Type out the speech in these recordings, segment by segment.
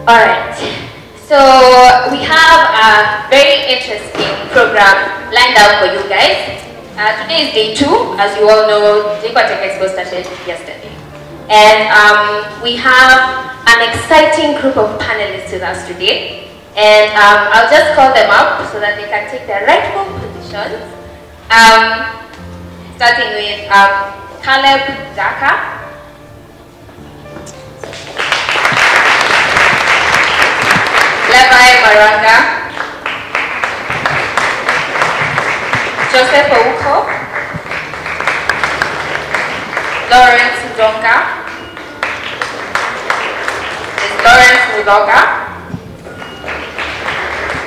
Alright, so we have a very interesting program lined up for you guys. Today is day 2. As you all know, JKUAT Tech Expo started yesterday. And we have an exciting group of panelists with us today. And I'll just call them up so that they can take their rightful positions. Starting with Caleb Daka. Levi Maranga, Joseph Ouko, Lawrence Udonga, Lawrence Mudoga,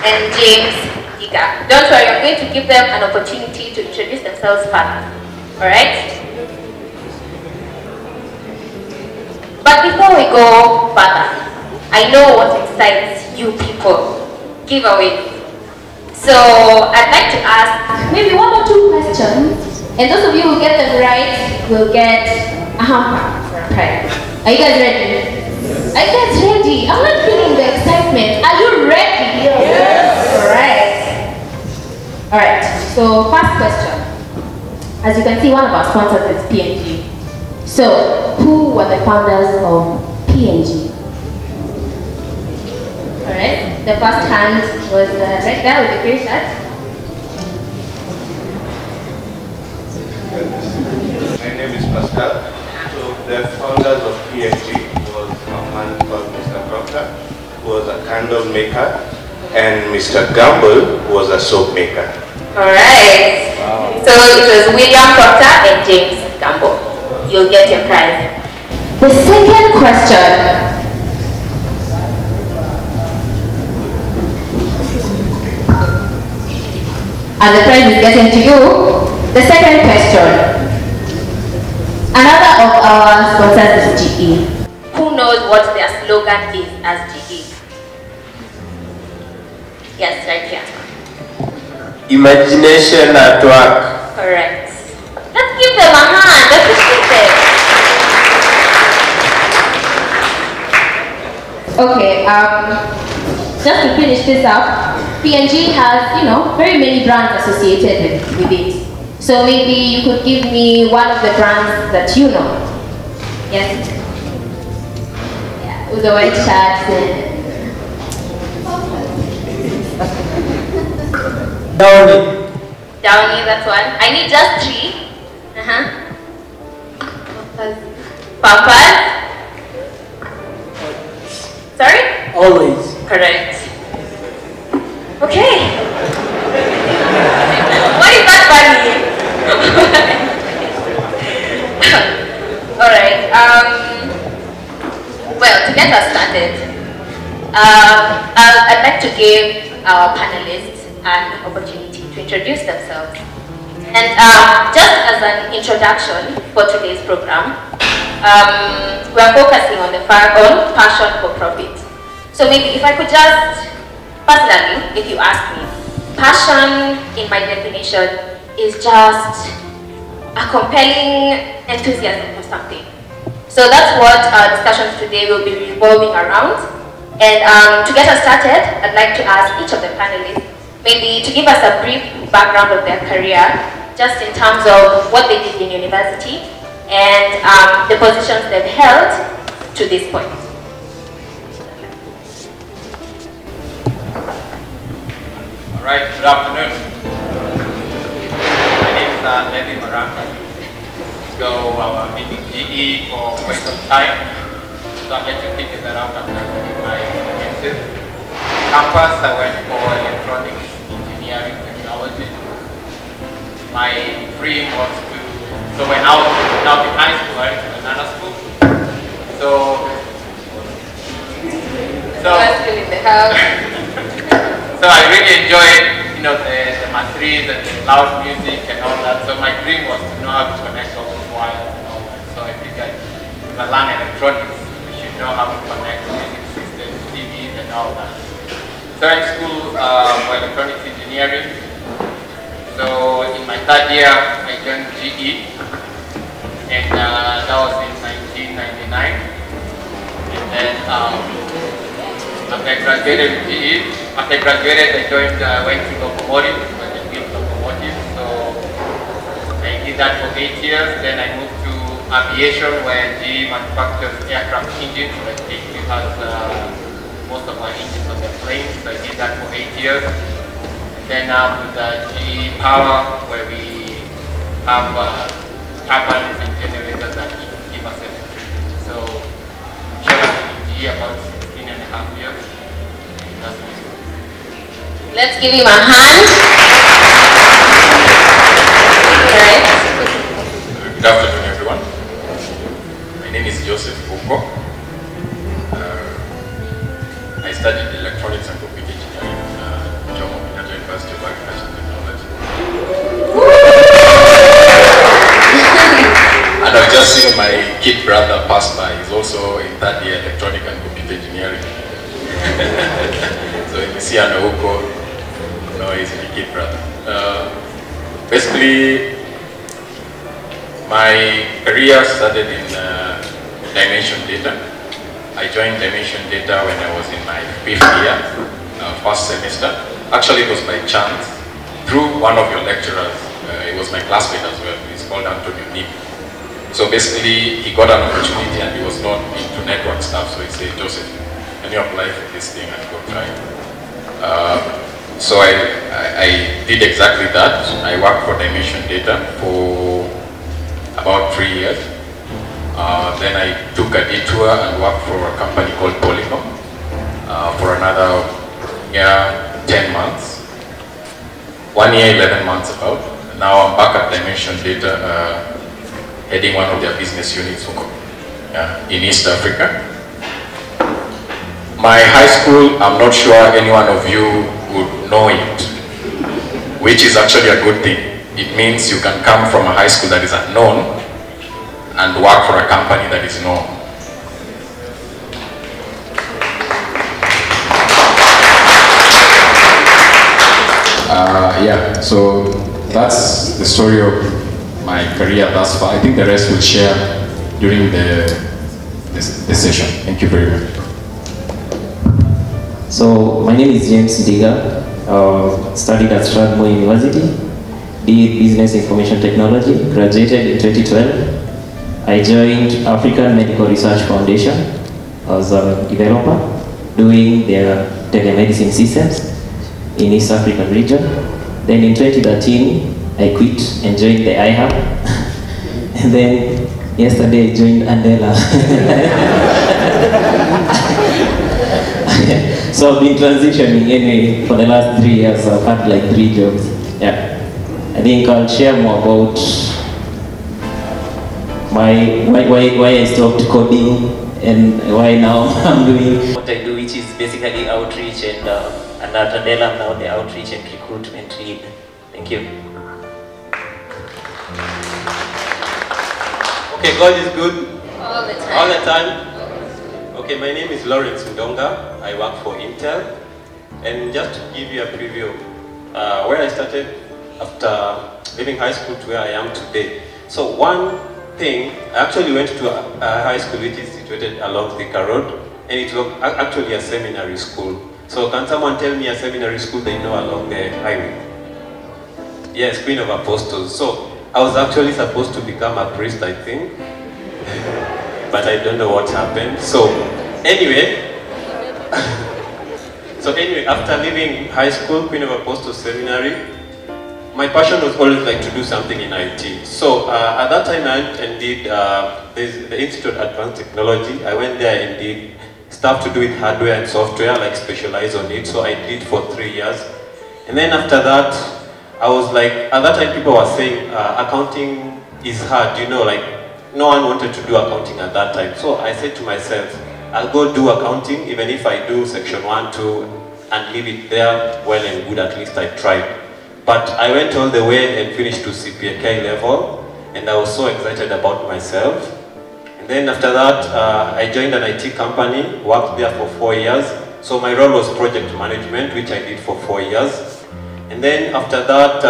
and James Giga. Don't worry, I'm going to give them an opportunity to introduce themselves further. Alright? But before we go further, I know what excites you people. Giveaway. So I'd like to ask maybe 1 or 2 questions, and those of you who get them right will get a hamper for a prize. Are you guys ready? Are you guys ready? I'm not feeling the excitement. Are you ready? Yes. Alright, so first question. As you can see, one of our sponsors is P&G. So who were the founders of P&G? Alright, the first hand was right there with the green shirt. My name is Pascal. So the founders of P&G was a man called Mr. Proctor, who was a candle maker, and Mr. Gamble was a soap maker. Alright, wow. So it was William Proctor and James Gamble. You'll get your prize. The second question. And the prize is getting to you. The second question. Another of our sponsors is GE. Who knows what their slogan is as GE? Yes, right here. Imagination at work. Correct. Let's give them a hand. Appreciate it. Okay, just to finish this up, P&G has, very many brands associated with it. So maybe you could give me one of the brands that you know. Yes? Yeah, with the white shirts Downy. Downy, that's one. I need just 3. Pampers. Sorry? Always. Correct. Okay. Why is that funny? Alright. Well, to get us started, I'd like to give our panelists an opportunity to introduce themselves. And just as an introduction for today's program, we're focusing on passion for profit. So maybe if I could just, personally, if you ask me, passion in my definition is just a compelling enthusiasm for something. So that's what our discussions today will be revolving around. And to get us started, I'd like to ask each of the panelists maybe to give us a brief background of their career, just in terms of what they did in university and the positions they've held to this point. All right, good afternoon. My name is Levi Maranga. So I've been in GE for quite some time. So I'm going to take it around after my experiences. Campus, I went for electronics, engineering, technology. My dream was to, so when I was now in high school, I went to another school. So I really enjoyed, the matriz and the loud music and all that. So my dream was to know how to connect all those wires and all that. So I figured if I learn electronics, we should know how to connect music systems, TVs and all that. So in school for electronics engineering. So in my third year, I joined GE, and that was in 1999. And then, after I graduated with GE, after I graduated, I went to locomotive, when I built locomotive. So I did that for 8 years. Then I moved to aviation, where GE manufactures aircraft engines. Where GE has most of our engines on the planes. So I did that for 8 years. And then now with GE Power, where we have turbines and generators that give us electricity. So I'm sure I've been with GE about 16.5 years. That's my story. Let's give him a hand. Right. Good afternoon, everyone. My name is Joseph Uko. I studied electronics and computer engineering at Jomo Kenyatta University of Agriculture and Technology. And I've just seen my kid brother pass by. He's also in third year electronic and computer engineering. So if you see an Uko, no, he's my kid brother. Basically, my career started in Dimension Data. I joined Dimension Data when I was in my 5th year, first semester. Actually, it was by chance, through one of your lecturers. It was my classmate as well. He's called Antonio Nim. So basically, he got an opportunity and he was not into network stuff. So he said, Joseph, can you apply for this thing and go try it? So I did exactly that. I worked for Dimension Data for about 3 years. Then I took a detour and worked for a company called Polycom for another year, 10 months. 1 year, 11 months about. Now I'm back at Dimension Data, heading one of their business units in East Africa. My high school, I'm not sure any one of you would know it, which is actually a good thing. It means you can come from a high school that is unknown and work for a company that is known. Yeah, so that's the story of my career thus far. I think the rest will share during the session. Thank you very much. So my name is James Ndiga. Studied at Strathmore University, did Business Information Technology, graduated in 2012. I joined African Medical Research Foundation as a developer, doing their telemedicine systems in East African region. Then in 2013, I quit and joined the iHub. And then yesterday I joined Andela. So I've been transitioning anyway for the last 3 years. I've had like 3 jobs. Yeah. I think I'll share more about why I stopped coding and why now I'm doing what I do, which is basically outreach, and at Andela I'm now the outreach and recruitment lead. Thank you. Okay, God is good. All the time. All the time. Okay, my name is Lawrence Ndonga. I work for Intel. And just to give you a preview of where I started after leaving high school to where I am today. So one thing, I actually went to a high school which is situated along Thika Road, and it was actually a seminary school. So can someone tell me a seminary school they know along the highway? Yes, Queen of Apostles. So I was actually supposed to become a priest, I think. But I don't know what happened. So anyway, after leaving high school, Queen of Apostles Seminary, my passion was always like to do something in IT. So at that time I went and did the Institute of Advanced Technology. I went there and did stuff to do with hardware and software, like specialize on it. So I did for 3 years. And then after that, I was like, at that time people were saying accounting is hard, you know, like no one wanted to do accounting at that time. So I said to myself, I'll go do accounting, even if I do section 1, 2, and leave it there, well and good, at least I tried. But I went all the way and finished to CPK level, and I was so excited about myself. And then after that, I joined an IT company, worked there for 4 years. So my role was project management, which I did for 4 years. And then after that,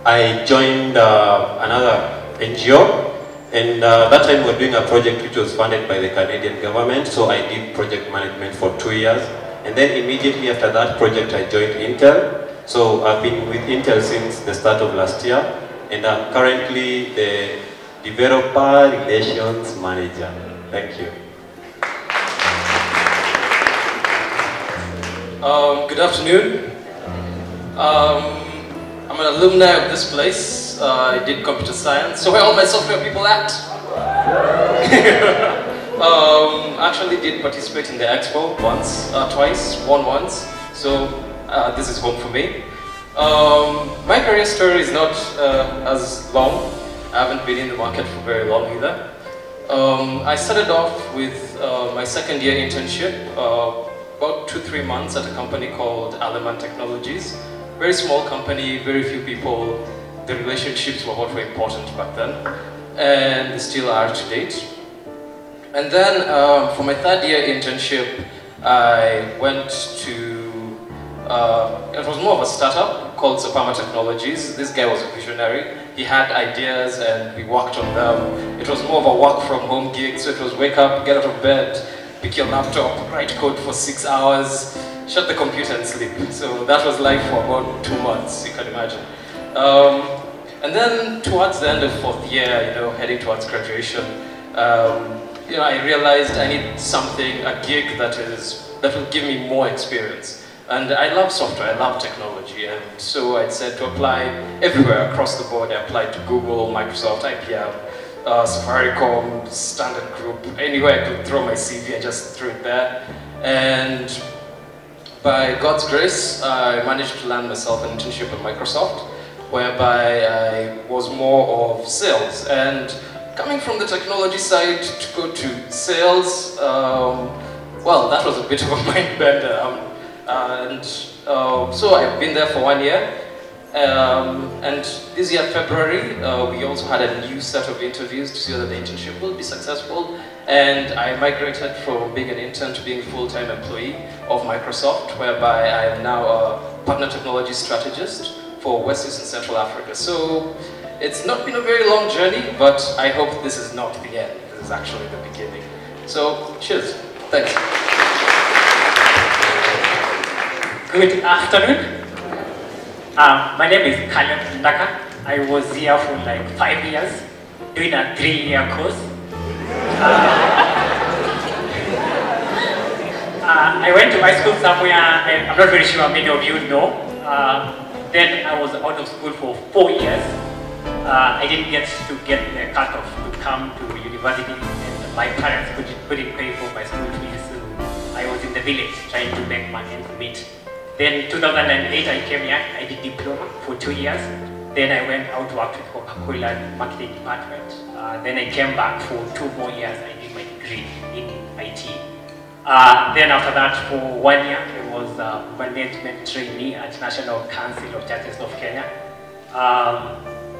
I joined another NGO, And that time we were doing a project which was funded by the Canadian government, so I did project management for 2 years. And then immediately after that project, I joined Intel. So I've been with Intel since the start of last year, and I'm currently the Developer Relations Manager. Thank you. Good afternoon. I'm an alumni of this place. I did computer science. So where all my software people at? Actually did participate in the expo once, twice, won once. So this is home for me. My career story is not as long. I haven't been in the market for very long either. I started off with my second year internship, about 2-3 months at a company called Element Technologies. Very small company, very few people. The relationships were what were important back then, and they still are to date. And then for my third year internship, I went to, it was more of a startup called Sapama Technologies. This guy was a visionary. He had ideas and we worked on them. It was more of a work from home gig, so it was wake up, get out of bed, pick your laptop, write code for 6 hours, shut the computer and sleep. So that was life for about 2 months, you can imagine. And then towards the end of fourth year, heading towards graduation, I realized I need something, a gig that will give me more experience. And I love software, I love technology, and so I said to apply everywhere across the board. I applied to Google, Microsoft, IBM, Safaricom, Standard Group, anywhere I could throw my CV, I just threw it there. And by God's grace, I managed to land myself an internship at Microsoft, whereby I was more of sales. And coming from the technology side to go to sales, well, that was a bit of a mind bender. So I've been there for 1 year. And this year, February, we also had a new set of interviews to see whether the internship will be successful. And I migrated from being an intern to being a full-time employee of Microsoft, whereby I am now a partner technology strategist for West East and Central Africa. So it's not been a very long journey, but I hope this is not the end. This is actually the beginning. So, cheers. Thanks. Good afternoon. My name is Caleb Ndaka. I was here for like 5 years, doing a 3-year course. I went to high school somewhere, I'm not very sure many of you know. Then I was out of school for 4 years. I didn't get the cut-off to come to university, and my parents couldn't pay for my school fees, so I was in the village trying to make my ends meet. Then 2008 I came here, I did diploma for 2 years. Then I went out to work for Coca-Cola marketing department. Then I came back for 2 more years, I did my degree in IT. Then after that, for 1 year, I was a management trainee at National Council of Churches of Kenya.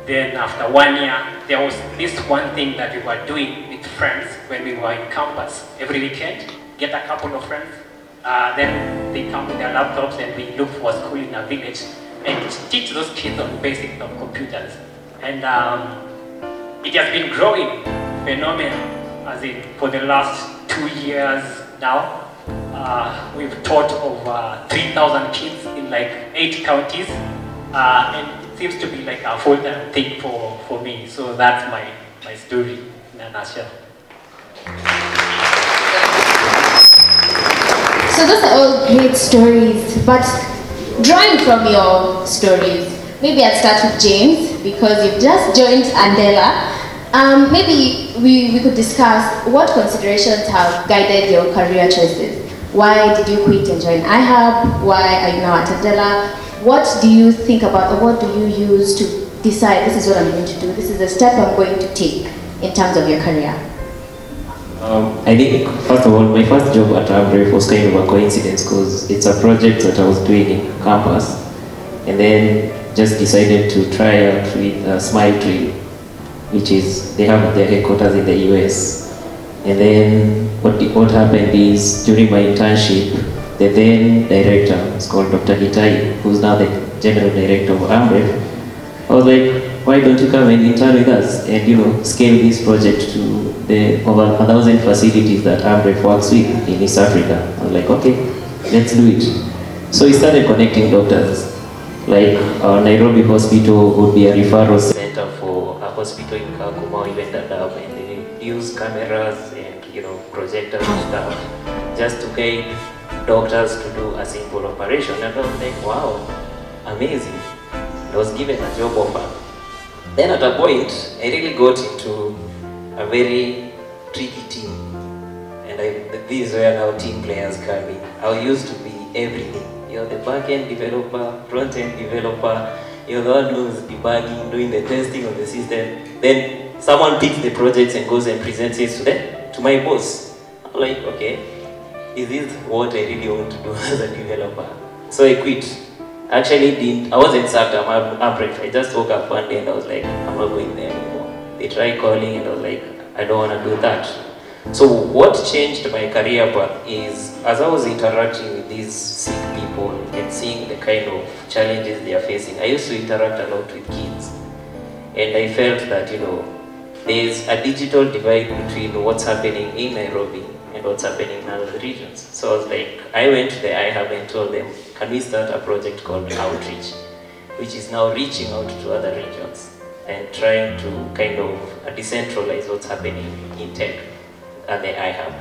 Then after 1 year, there was this one thing that we were doing with friends when we were in campus every weekend, get a couple of friends. Then they come with their laptops and we look for a school in a village and teach those kids on basics of computers. And it has been growing phenomenal, as in for the last 2 years now. We've taught over 3,000 kids in like 8 counties. And it seems to be like a full-time thing for me. So that's my story in a nutshell. So those are all great stories, but drawing from your stories, maybe I'd start with James, because you've just joined Andela. Maybe we could discuss what considerations have guided your career choices. Why did you quit and join iHub? Why are you now at Andela? What do you think about, or what do you use to decide this is what I'm going to do, this is the step I'm going to take in terms of your career? I think, first of all, my first job at Amref was kind of a coincidence because it's a project that I was doing in campus, and then just decided to try out with Smile Tree, which is, they have their headquarters in the US. And then what happened is, during my internship, the then director, it's called Dr. Gitai, who's now the general director of Amref, I was like, why don't you come and intern with us and, you know, scale this project to the over 1,000 facilities that AMREF works with in East Africa? I was like, okay, let's do it. So we started connecting doctors. Like Nairobi Hospital would be a referral center for a hospital in Kakuma, even Dadaab, and they use cameras and, you know, projectors and stuff just to guide doctors to do a simple operation. And I was like, wow, amazing. I was given a job offer. Then at a point, I really got into a very tricky team. And this is where now team players come in. I used to be everything. You're the back-end developer, front-end developer, you're the one who's debugging, doing the testing of the system. Then someone picks the projects and goes and presents it to my boss. I'm like, okay, is this what I really want to do as a developer? So I quit. Actually, I wasn't sacked, I'm AMREF. I just woke up one day and I was like, I'm not going there anymore. They tried calling and I was like, I don't want to do that. So what changed my career path is, as I was interacting with these sick people and seeing the kind of challenges they are facing, I used to interact a lot with kids. And I felt that, you know, there's a digital divide between what's happening in Nairobi and what's happening in other regions. So I was like, I went to the iHub and told them, can we start a project called Outreach, which is now reaching out to other regions and trying to kind of decentralize what's happening in tech at the iHub.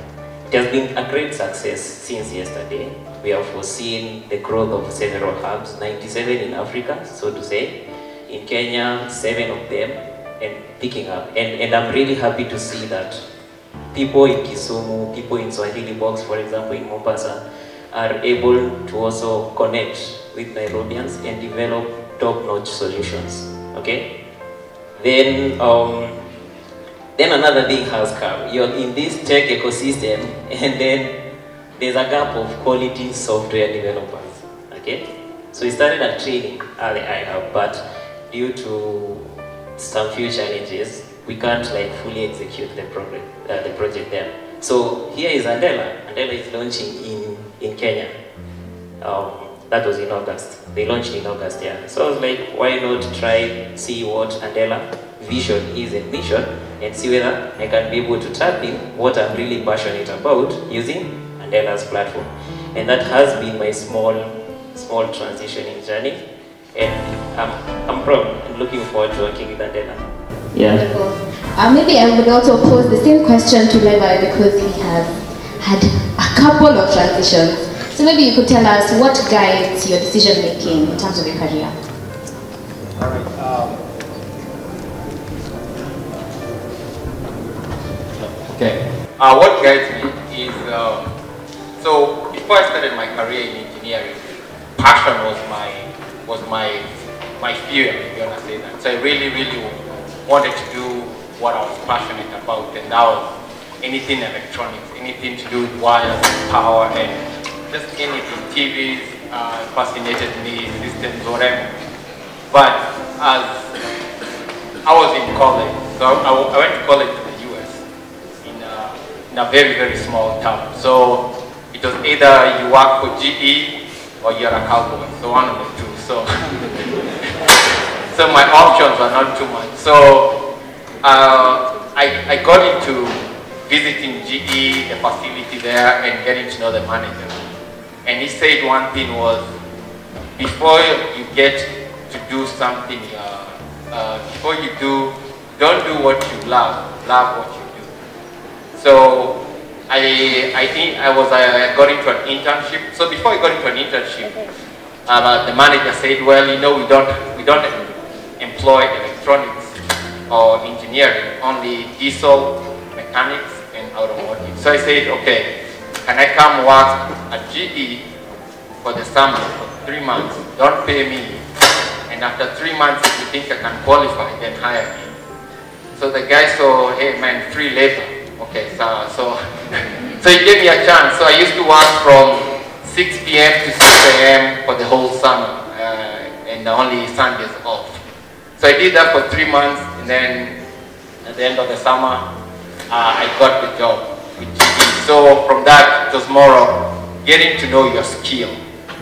It has been a great success since yesterday. We have foreseen the growth of several hubs, 97 in Africa, so to say. In Kenya, 7 of them, and picking up. And I'm really happy to see that people in Kisumu, people in Swahili Box, for example, in Mombasa, are able to also connect with Nairobians and develop top-notch solutions, okay? Then another thing has come. You're in this tech ecosystem, and then there's a gap of quality software developers, okay? So we started a training at the iHub, but due to some few challenges, we can't like fully execute the project there. So here is Andela. Andela is launching in Kenya. That was in August. They launched in August, yeah. So I was like, why not try, see what Andela vision is and mission, and see whether I can be able to tap in what I'm really passionate about using Andela's platform. And that has been my small transitioning journey. And I'm proud and looking forward to working with Andela. Yeah. Maybe I would also pose the same question to Levi because he has had a couple of transitions. So maybe you could tell us what guides your decision making in terms of your career. All right. Okay. What guides me is, so before I started my career in engineering, passion was my fuel, if you want to say that. So I really wanted to do what I was passionate about, and that was anything electronics, anything to do with wires, power, and just anything, TVs, fascinated me, systems, whatever. But as I was in college, so I went to college in the US, in a very small town. So it was either you work for GE or you're a cowboy, so one of the two. So so my options are not too much. So I got into visiting GE, the facility there, and getting to know the manager. And he said one thing was, before you get to do something, before you don't do what you love what you do. So I got into an internship. So before I got into an internship, the manager said, well, you know, we don't employ electronics or engineering, only diesel, mechanics, and automotive. So I said, okay, can I come work at GE for the summer for 3 months? Don't pay me. And after 3 months, if you think I can qualify, then hire me. So the guy saw, hey man, free labor. Okay, so he gave me a chance. So I used to work from 6 p.m. to 6 a.m. for the whole summer, and only Sundays off. So I did that for 3 months, and then at the end of the summer, I got the job with GE. So from that, it was more of getting to know your skill.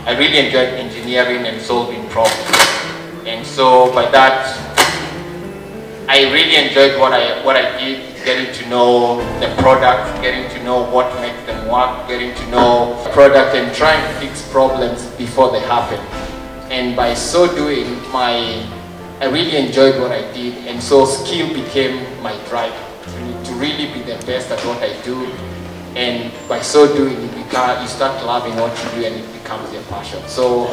I really enjoyed engineering and solving problems. And so by that, I really enjoyed what I did, getting to know the products, getting to know what makes them work, getting to know the product and trying to fix problems before they happen. And by so doing, I really enjoyed what I did, and so skill became my drive to really be the best at what I do. And by so doing, you start loving what you do and it becomes your passion. So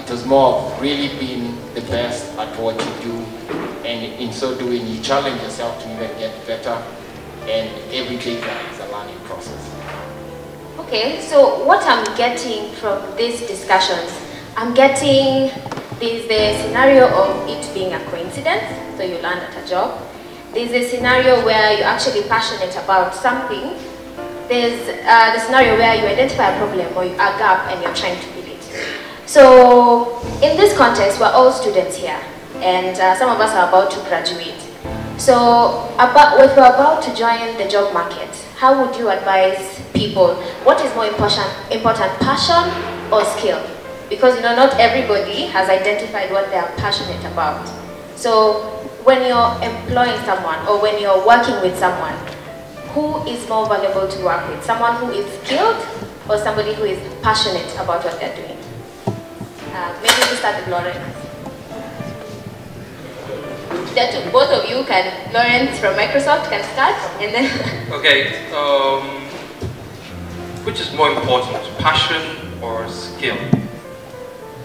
it was more of really being the best at what you do, and in so doing you challenge yourself to even get better, and every day is a learning process. Okay, so what I'm getting from these discussions, I'm getting there's the scenario of it being a coincidence, so you land at a job. There's a scenario where you're actually passionate about something. There's the scenario where you identify a problem or a gap and you're trying to fill it. So in this context, we're all students here, and some of us are about to graduate. So if you're about to join the job market, how would you advise people? What is more important, passion or skill? Because not everybody has identified what they are passionate about. So when you're employing someone or when you're working with someone, who is more valuable to work with? Someone who is skilled or somebody who is passionate about what they're doing? Maybe we start with Lawrence. Both of you can, Lawrence from Microsoft can start, and then... Okay, which is more important, passion or skill?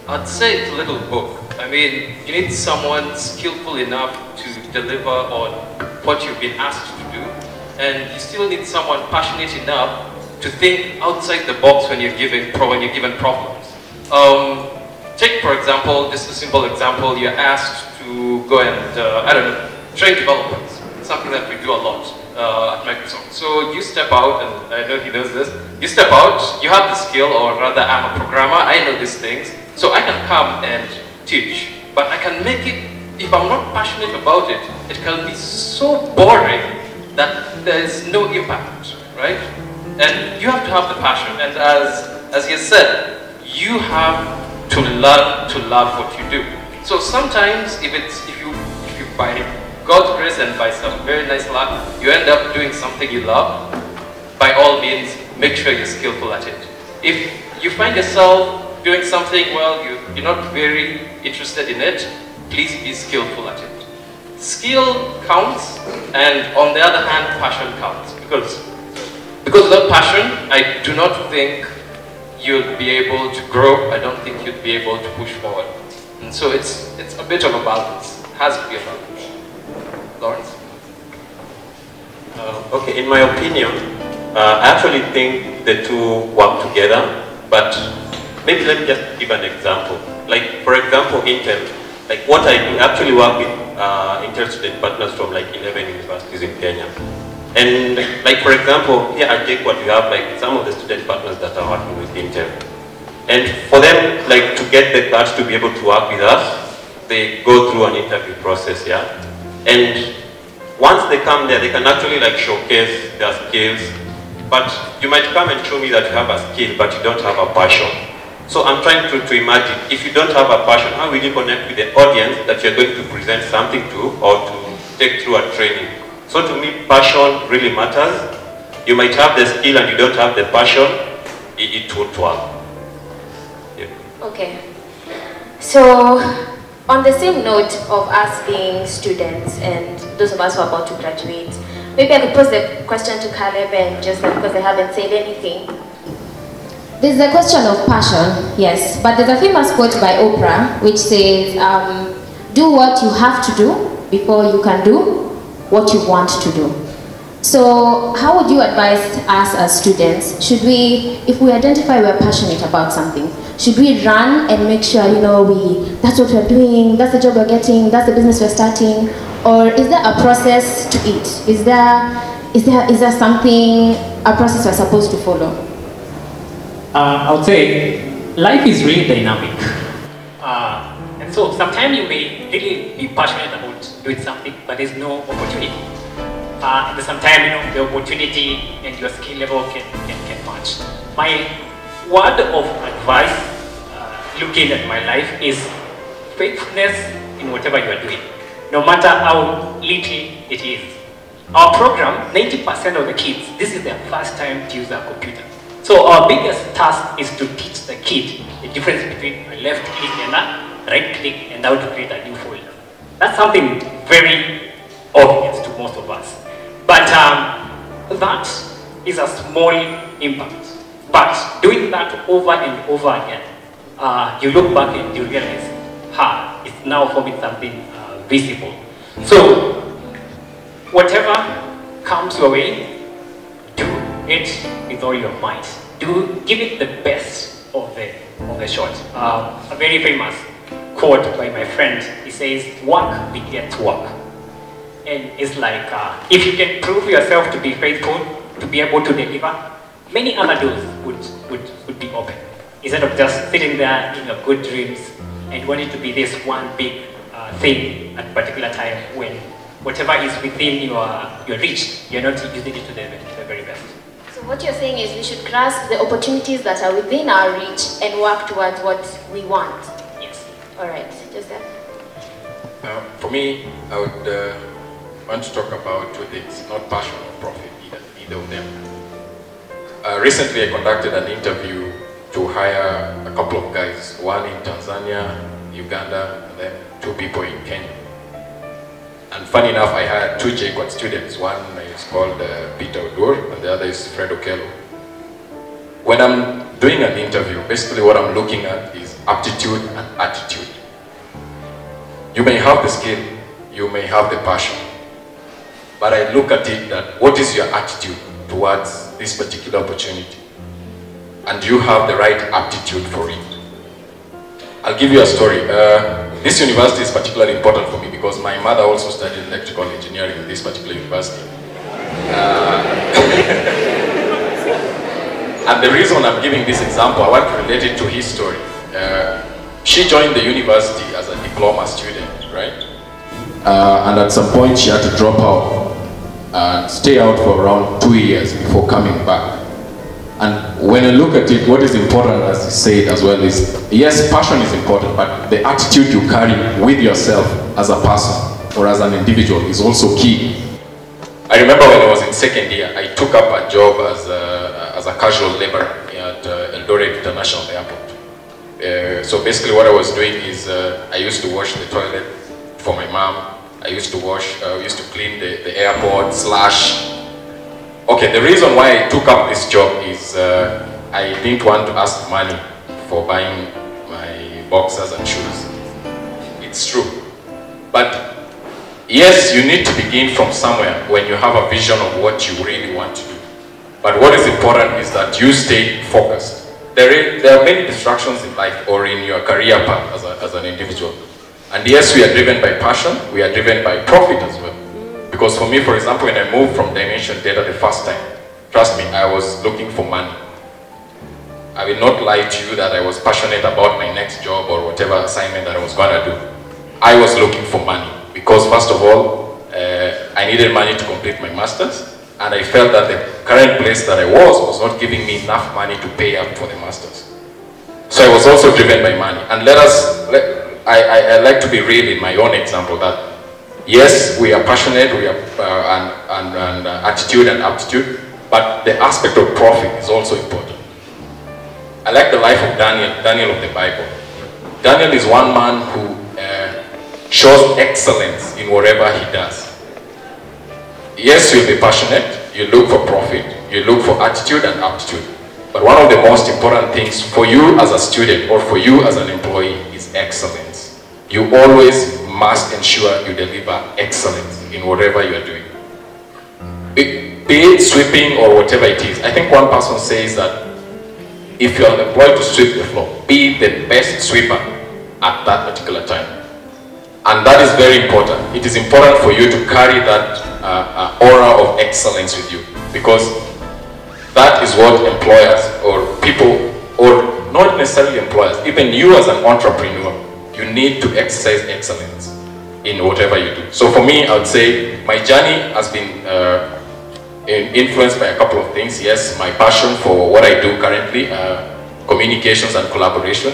I'd say it's a little book. I mean, you need someone skillful enough to deliver on what you've been asked to do, and you still need someone passionate enough to think outside the box when you're given problems. Take, for example, just a simple example, you're asked to go and, I don't know, train developers, something that we do a lot at Microsoft. So you step out, and I know he knows this, you step out, you have the skill, or rather I'm a programmer, I know these things, so I can come and teach, but I can make it, if I'm not passionate about it, it can be so boring that there's no impact, right? And you have to have the passion, and as he said, you have to learn to love what you do. So sometimes if you by God's grace and by some very nice luck, you end up doing something you love, by all means, make sure you're skillful at it. If you find yourself doing something, well, you're not very interested in it, please be skillful at it. Skill counts, and on the other hand, passion counts. Because without passion, I do not think you'll be able to grow. I don't think you'd be able to push forward. And so it's a bit of a balance. It has to be a balance. Lawrence? Okay, in my opinion, I actually think the two work together, but maybe let me just give an example. Like, for example, Intel, like what I do, actually work with Intel student partners from like 11 universities in Kenya. And like, for example, here at JKUAT we have like some of the student partners that are working with Intel. And for them, like, to get the cards to be able to work with us, they go through an interview process, yeah? And once they come there, they can actually like showcase their skills. But you might come and show me that you have a skill, but you don't have a passion. So I'm trying to imagine, if you don't have a passion, how will you connect with the audience that you're going to present something to or to take through a training? So to me, passion really matters. You might have the skill and you don't have the passion, it won't work. Yeah. Okay. So, on the same note of us being students and those of us who are about to graduate, maybe I could pose the question to Caleb and just because they haven't said anything. There's a question of passion, yes, but there's a famous quote by Oprah which says, do what you have to do before you can do what you want to do. So how would you advise us as students? Should we, if we identify we're passionate about something, should we run and make sure, that's what we're doing, that's the job we're getting, that's the business we're starting? Or is there a process to it? Is there something, a process we're supposed to follow? I would say life is really dynamic. And so sometimes you may really be passionate about doing something, but there's no opportunity. And sometimes, the opportunity and your skill level can match. My word of advice, looking at my life, is faithfulness in whatever you are doing. no matter how little it is. Our program, 90% of the kids, this is their first time to use a computer. So our biggest task is to teach the kid the difference between a left click and a right click and how to create a new folder. That's something very obvious to most of us. But that is a small impact. But doing that over and over again, you look back and you realize, it's now forming something visible. So, whatever comes your way, do it with all your might. Give it the best of the shot. A very famous quote by my friend, he says, work begets work. And it's like, if you can prove yourself to be faithful, to be able to deliver, many other doors would be open. Instead of just sitting there in your good dreams and wanting to be this one big thing at a particular time when whatever is within your reach, you're not using it to the very best. So what you're saying is we should grasp the opportunities that are within our reach and work towards what we want. Yes. All right, just that. For me, I would want to talk about two things, not passion or profit, either of them. Recently, I conducted an interview to hire a couple of guys, one in Tanzania, Uganda, and then 2 people in Kenya. And funny enough, I hired 2 JKUAT students. One is called Peter Odur, and the other is Fred Okello. When I'm doing an interview, basically what I'm looking at is aptitude and attitude. You may have the skill, you may have the passion, but I look at it that what is your attitude towards this particular opportunity? And do you have the right aptitude for it? I'll give you a story. This university is particularly important for me because my mother also studied electrical engineering in this particular university. And the reason I'm giving this example, I want to relate it to his story. She joined the university as a diploma student, right? And at some point she had to drop out and stay out for around 2 years before coming back. And when I look at it, what is important, as you said as well, is yes, passion is important, but the attitude you carry with yourself as a person or as an individual is also key. I remember when I was in second year, I took up a job as a casual laborer at Eldoret International Airport. So basically what I was doing is I used to wash the toilet for my mom. I used to clean the airport / Okay, the reason why I took up this job is I didn't want to ask money for buying my boxers and shoes. It's true. But yes, you need to begin from somewhere when you have a vision of what you really want to do. But what is important is that you stay focused. There are many distractions in life or in your career path as an individual. And yes, we are driven by passion, we are driven by profit as well. Because for me, for example, when I moved from Dimension Data the first time, trust me, I was looking for money. I will not lie to you that I was passionate about my next job or whatever assignment that I was going to do. I was looking for money because first of all, I needed money to complete my master's, and I felt that the current place that I was not giving me enough money to pay up for the master's. So I was also driven by money. And I like to be real in my own example that yes, we are passionate, we are and attitude and aptitude, but the aspect of profit is also important. I like the life of Daniel of the Bible. Daniel is one man who shows excellence in whatever he does. Yes, you'll be passionate, you look for profit, you look for attitude and aptitude, but one of the most important things for you as a student or for you as an employee is excellence. You always must ensure you deliver excellence in whatever you are doing. Be it sweeping or whatever it is. I think one person says that if you are employed to sweep the floor, be the best sweeper at that particular time. And that is very important. It is important for you to carry that aura of excellence with you, because that is what employers or people, or not necessarily employers, even you as an entrepreneur, you need to exercise excellence in whatever you do. So for me, I would say my journey has been influenced by a couple of things. Yes, my passion for what I do currently, communications and collaboration,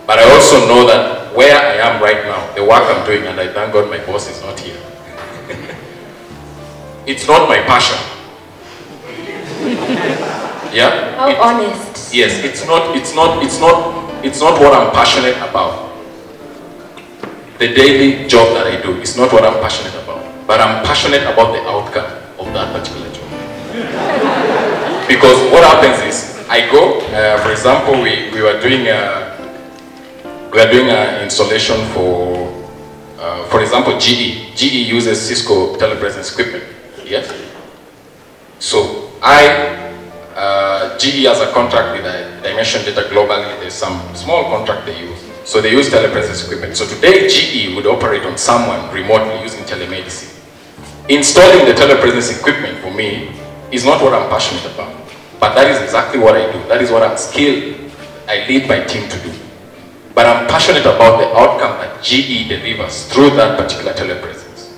But I also know that where I am right now, the work I'm doing, and I thank God my boss is not here. It's not my passion. Yeah? How honest. Yes, it's not what I'm passionate about. The daily job that I do is not what I'm passionate about. But I'm passionate about the outcome of that particular job. Because what happens is, I go, for example, we were doing an installation for example, GE. GE uses Cisco telepresence equipment. Yes. So GE has a contract with Dimension Data globally. There's some small contract they use. So they use telepresence equipment. So today GE would operate on someone remotely using telemedicine. Installing the telepresence equipment for me is not what I'm passionate about. But that is exactly what I do. That is what I'm skilled. I lead my team to do. But I'm passionate about the outcome that GE delivers through that particular telepresence.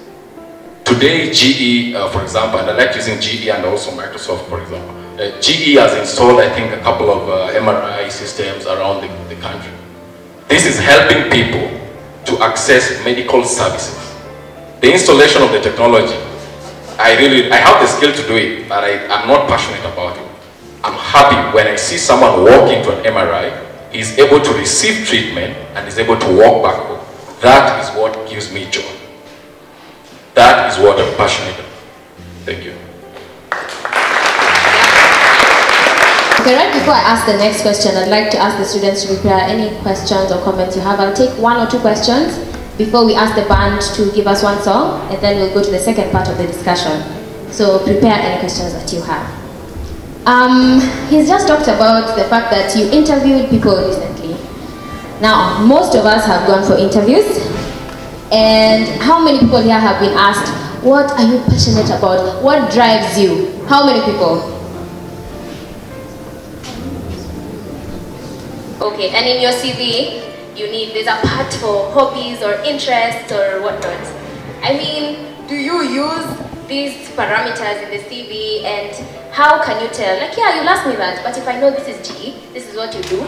Today, GE, for example, and I like using GE and also Microsoft, for example. GE has installed, I think, a couple of MRI systems around the country. This is helping people to access medical services. The installation of the technology, I have the skill to do it, but I'm not passionate about it. I'm happy when I see someone walk into an MRI, he's able to receive treatment and is able to walk back home. That is what gives me joy. That is what I'm passionate about. Thank you. Okay, right before I ask the next question, I'd like to ask the students to prepare any questions or comments you have. I'll take 1 or 2 questions before we ask the band to give us one song, and then we'll go to the second part of the discussion. So prepare any questions that you have. He's just talked about the fact that you interviewed people recently. Now, most of us have gone for interviews, and how many people here have been asked, what are you passionate about? What drives you? How many people? Okay, and in your CV, there's a part for hobbies or interests or whatnot. I mean, do you use these parameters in the CV, and how can you tell? Like, yeah, you'll ask me that, but if I know this is GE, this is what you do,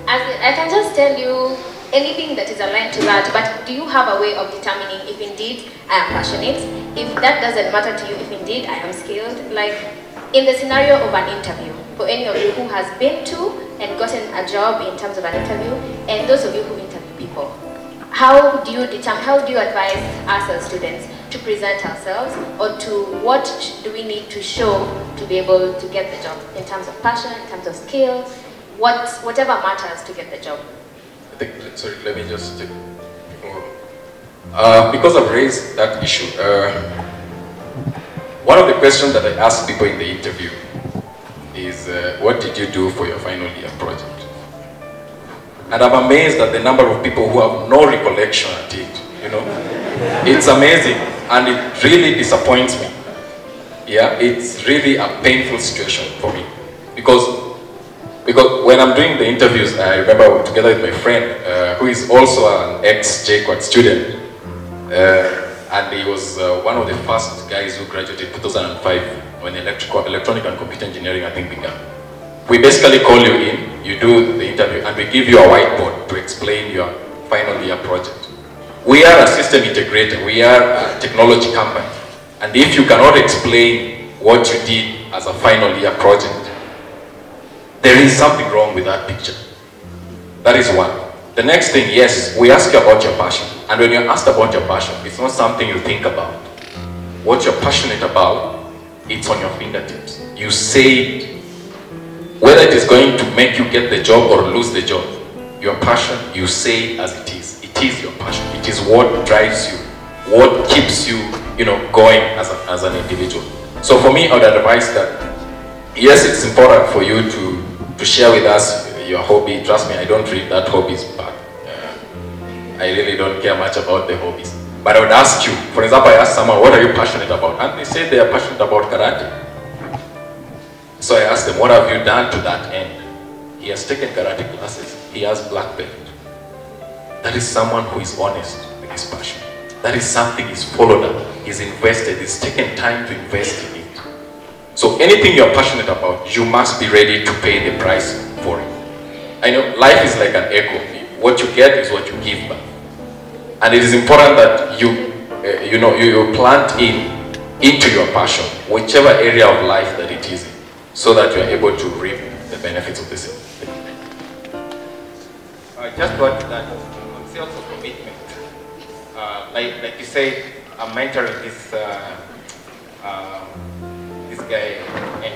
I can just tell you anything that is aligned to that, but do you have a way of determining if indeed I am passionate, if that doesn't matter to you, if indeed I am skilled? Like, in the scenario of an interview, for any of you who has been to and gotten a job in terms of an interview, and those of you who interview people, how do you advise us as students to present ourselves, or to what do we need to show to be able to get the job in terms of passion, in terms of skill, whatever matters to get the job? Sorry, let me just take because I've raised that issue. One of the questions that I ask people in the interview is, what did you do for your final year project? And I'm amazed at the number of people who have no recollection at it, you know. It's amazing, and it really disappoints me. Yeah, it's really a painful situation for me. Because when I'm doing the interviews, I remember together with my friend, who is also an ex-JKUAT student, and he was one of the first guys who graduated in 2005 when electronic and computer engineering, I think, began. We basically call you in, you do the interview, and we give you a whiteboard to explain your final year project. We are a system integrator, we are a technology company, and if you cannot explain what you did as a final year project, there is something wrong with that picture. That is one. The next thing, yes, we ask you about your passion. And when you're asked about your passion, it's not something you think about. What you're passionate about, it's on your fingertips. You say it. Whether it is going to make you get the job or lose the job, your passion, you say it as it is. It is your passion. It is what drives you, what keeps you, going as an individual. So for me, I would advise that, yes, it's important for you to share with us your hobby. Trust me, I don't read that hobbies, but I really don't care much about the hobbies. But I would ask you, for example, I asked someone, what are you passionate about? And they say they are passionate about karate. So I asked them, what have you done to that end? He has taken karate classes. He has black belt. That is someone who is honest with his passion. That is something he's followed up. He's invested. He's taken time to invest in it. So anything you're passionate about, you must be ready to pay the price for it. I know life is like an echo. what you get is what you give back. And it is important that you plant into your passion, whichever area of life that it is in, so that you are able to reap the benefits of this. Just what that, it's also commitment. Like you say, I'm mentoring this this guy, and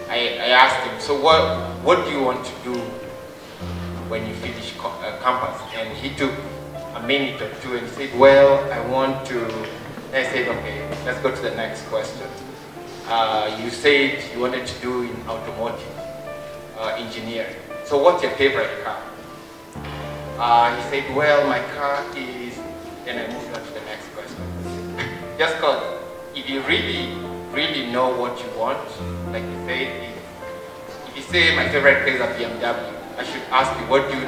I asked him, so what do you want to do when you finish campus? And he took a minute or two and said, well, I want to. And I said, okay, let's go to the next question. You said you wanted to do in automotive engineering. So what's your favorite car? He said, well, my car is, and I moved on to the next question. Just because if you really know what you want, like you said, if you say my favorite car is a BMW, I should ask you, what do you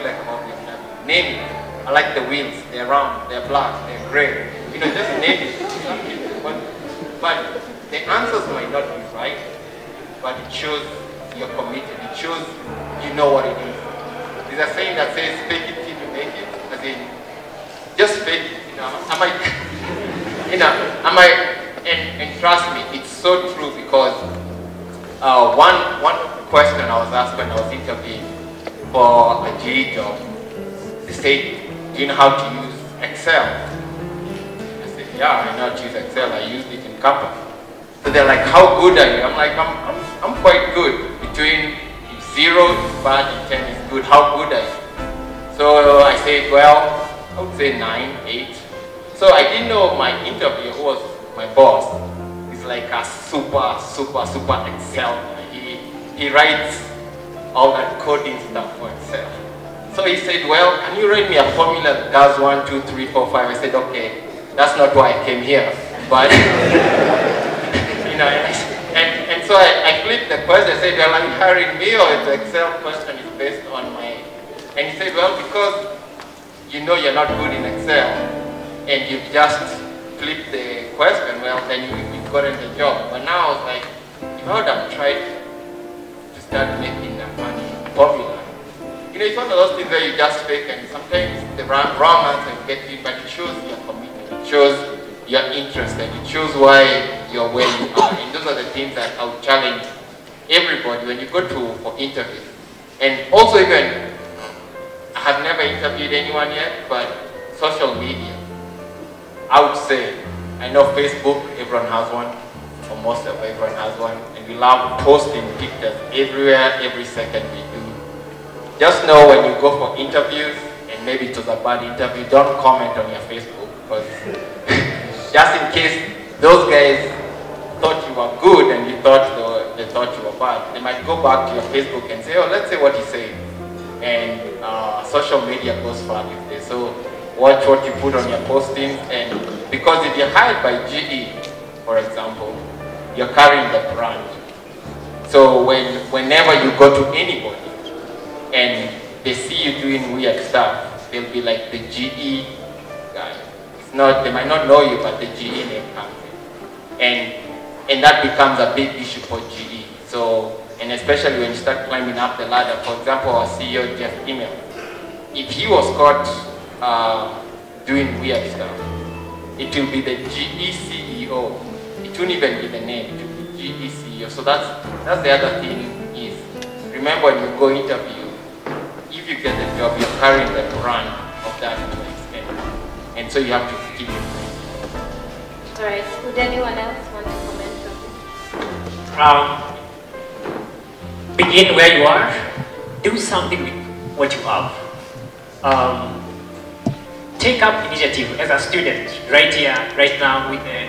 like about BMW? Name it. I like the wheels, they're round, they're black, they're gray. You know, just name it. But the answers might not be right, but it shows you're committed. It shows you know what it is. There's a saying that says, fake it till you make it. As in, just fake it. You know, and trust me, it's so true because one question I was asked when I was interviewing for a GE job, they said, do you know how to use Excel? I said, yeah, I know how to use Excel. I used it in campus. So they're like, how good are you? I'm like, I'm quite good. Between 0 is bad and 10 is good. How good are you? So I said, well, I would say 9, 8. So I didn't know my interviewer, who was my boss, is like a super Excel. He writes all that coding stuff for Excel. So he said, well, can you write me a formula that does 1, 2, 3, 4, 5? I said, okay, that's not why I came here. But, you know, and so I flipped the question. I said, well, are you hiring me or the Excel question is based on my... And he said, well, because you know you're not good in Excel and you've just flipped the question, well, then you've gotten the job. But now I was like, if I would have tried to start making a funny formula, you know, it's one of those things where you just fake and sometimes the wrong answer you get it, but it shows your commitment, it shows your interest, and it shows why you're where you are. And those are the things that I would challenge everybody when you go for interviews. And also even, I have never interviewed anyone yet, but social media, I would say, I know Facebook, everyone has one, or most of everyone has one, and we love posting pictures everywhere, every second we do. Just know when you go for interviews, and maybe it was a bad interview, don't comment on your Facebook, because just in case those guys thought you were good and they thought you were bad, they might go back to your Facebook and say, oh, let's say what he said. And social media goes far with this. So watch what you put on your postings, and because if you're hired by GE, for example, you're carrying the brand. So whenever you go to anybody and they see you doing weird stuff, they'll be like the GE guy. It's not, they might not know you, but the GE name comes in. And that becomes a big issue for GE. So, and especially when you start climbing up the ladder. For example, our CEO, Jeff Immel, if he was caught doing weird stuff, it will be the GE CEO. It won't even be the name, it will be GE CEO. So that's the other thing is, remember when you go interview, if you get the job, you're carrying the brand of that to an extent. And so you have to keep it. Alright, would anyone else want to comment on this? Begin where you are, do something with what you have. Take up initiative as a student, right here, right now, with the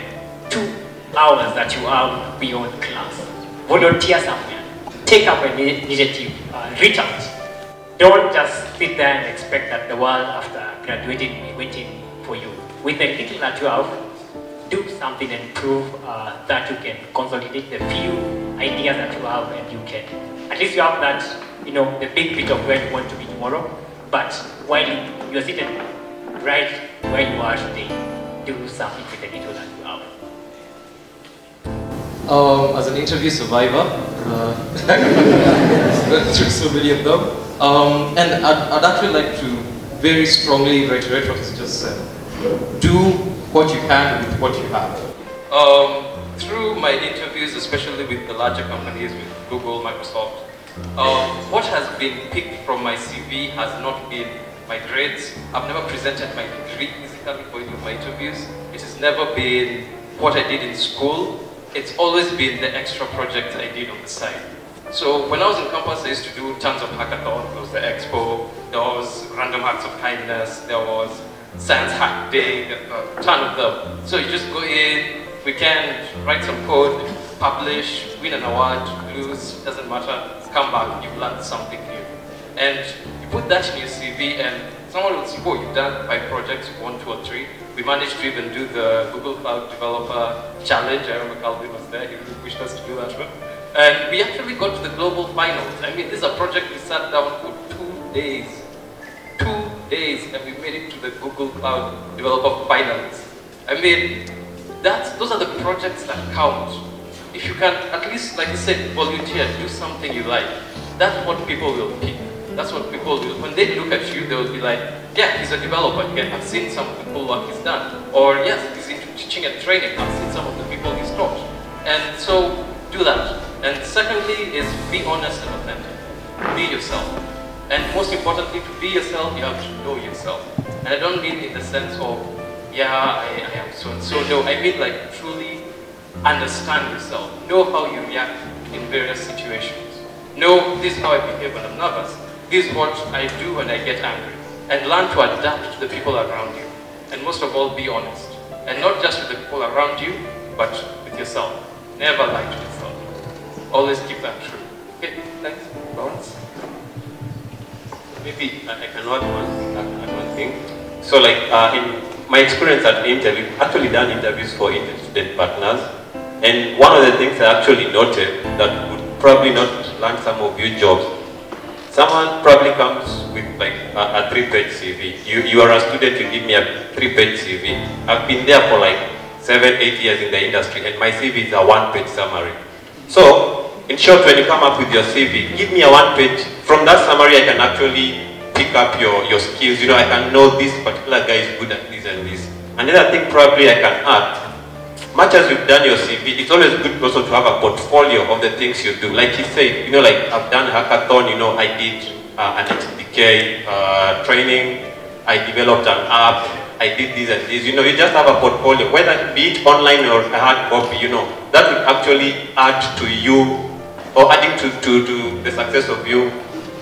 2 hours that you have beyond class. Volunteer somewhere. Take up an initiative, reach out. Don't just sit there and expect that the world after graduating will be waiting for you. With the little that you have, do something and prove that you can consolidate the few ideas that you have, and you can, at least you have that, you know, the big picture of where you want to be tomorrow. But while you're sitting right where you are today, do something with the little that you have. As an interview survivor, through so many of them, And I'd actually like to very strongly reiterate what you just said. Do what you can with what you have. Through my interviews, especially with the larger companies, with Google, Microsoft, what has been picked from my CV has not been my grades. I've never presented my degree physically for any of my interviews. It has never been what I did in school. It's always been the extra projects I did on the side. So when I was in campus, I used to do tons of hackathons. There was the Expo, there was Random Acts of Kindness, there was Science Hack Day, a ton of them. So you just go in, weekend, write some code, publish, win an award, lose, doesn't matter, come back, you've learned something new. And you put that in your CV and someone will see, oh, you've done 5 projects, you've won 2 or 3. We managed to even do the Google Cloud Developer Challenge. I remember Calvin was there, he really wished us to do that one. And we actually got to the global finals. I mean, this is a project we sat down for 2 days. 2 days, and we made it to the Google Cloud Developer Finals. I mean, those are the projects that count. If you can, at least, like you said, volunteer, do something you like. That's what people will pick. That's what people will, when they look at you, they will be like, yeah, he's a developer. Again, I've seen some of the cool work he's done. Or yes, he's into teaching and training. I've seen some of the people he's taught. And so, do that. And secondly is be honest and authentic. Be yourself. And most importantly, to be yourself, you have to know yourself. And I don't mean in the sense of, yeah, I am so and so. No, I mean like truly understand yourself. Know how you react in various situations. Know this is how I behave when I'm nervous. This is what I do when I get angry. And learn to adapt to the people around you. And most of all, be honest. And not just with the people around you, but with yourself. Never lie to yourself. Always keep that true. Okay, thanks. Lawrence? Maybe I can add one thing. So like in my experience at interview, actually done interviews for student partners. And one of the things I actually noted that would probably not land some of you jobs, someone probably comes with like a 3-page CV. You are a student, you give me a 3-page CV. I've been there for like 7-8 years in the industry and my CV is a 1-page summary. So, in short, when you come up with your CV, give me a 1-page. From that summary, I can actually pick up your skills. You know, I can know this particular guy is good at this and this. Another thing probably I can add, much as you've done your CV, it's always good also to have a portfolio of the things you do. Like he said, you know, like I've done hackathon, you know, I did an HDK training, I developed an app, I did this and this. You know, you just have a portfolio, whether it be it online or a hard copy, you know, that will actually add to you or adding to the success of you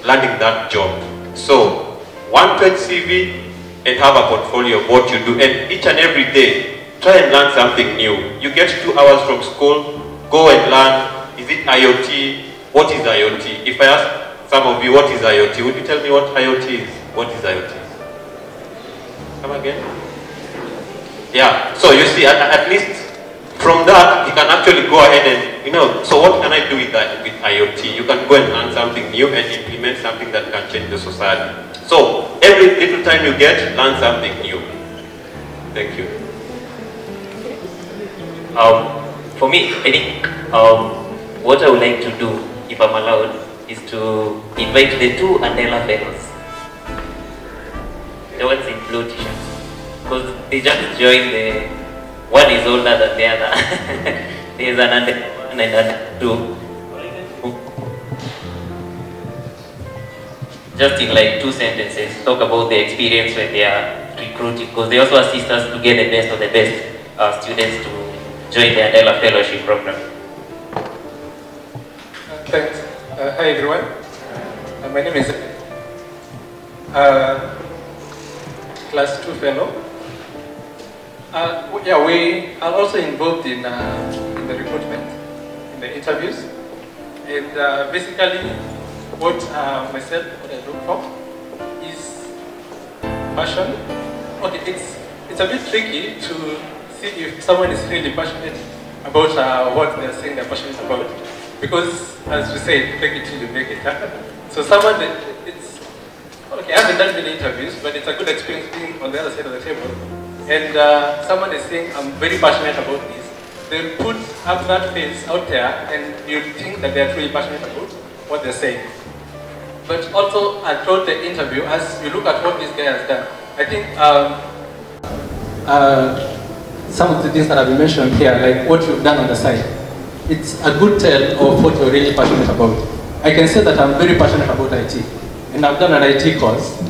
landing that job. So, 1-page CV and have a portfolio of what you do, and each and every day, try and learn something new. You get 2 hours from school, go and learn, is it IoT? What is IoT? If I ask some of you what is IoT, would you tell me what IoT is? What is IoT? Come again? Yeah, so you see, at least from that, you can actually go ahead and, you know, so what can I do with that, with IoT? You can go and learn something new and implement something that can change the society. So, every little time you get, learn something new. Thank you. For me, I think what I would like to do, if I'm allowed, is to invite the 2 Andela fellows. The ones in blue t-shirts. Because they just joined the, one is older than the other. There's an Andela 1 and Andela 2. Just in like 2 sentences, talk about the experience when they are recruiting. Because they also assist us to get the best of the best students to join the Andela Fellowship Program. Thanks. Hi everyone. My name is Class 2 Fellow. Yeah, we are also involved in the recruitment, in the interviews. And basically, what myself, what I look for is passion. Okay, it's a bit tricky to see if someone is really passionate about what they're saying they're passionate about. Because, as we say, take it till you make it happen. So someone, it's, okay, I haven't done many interviews, but it's a good experience being on the other side of the table. And someone is saying, I'm very passionate about this. They put up that face out there, and you think that they're truly passionate about what they're saying. but also throughout the interview, as you look at what this guy has done, I think some of the things that have been mentioned here, like what you've done on the side, it's a good tell of what you're really passionate about. I can say that I'm very passionate about IT, and I've done an IT course,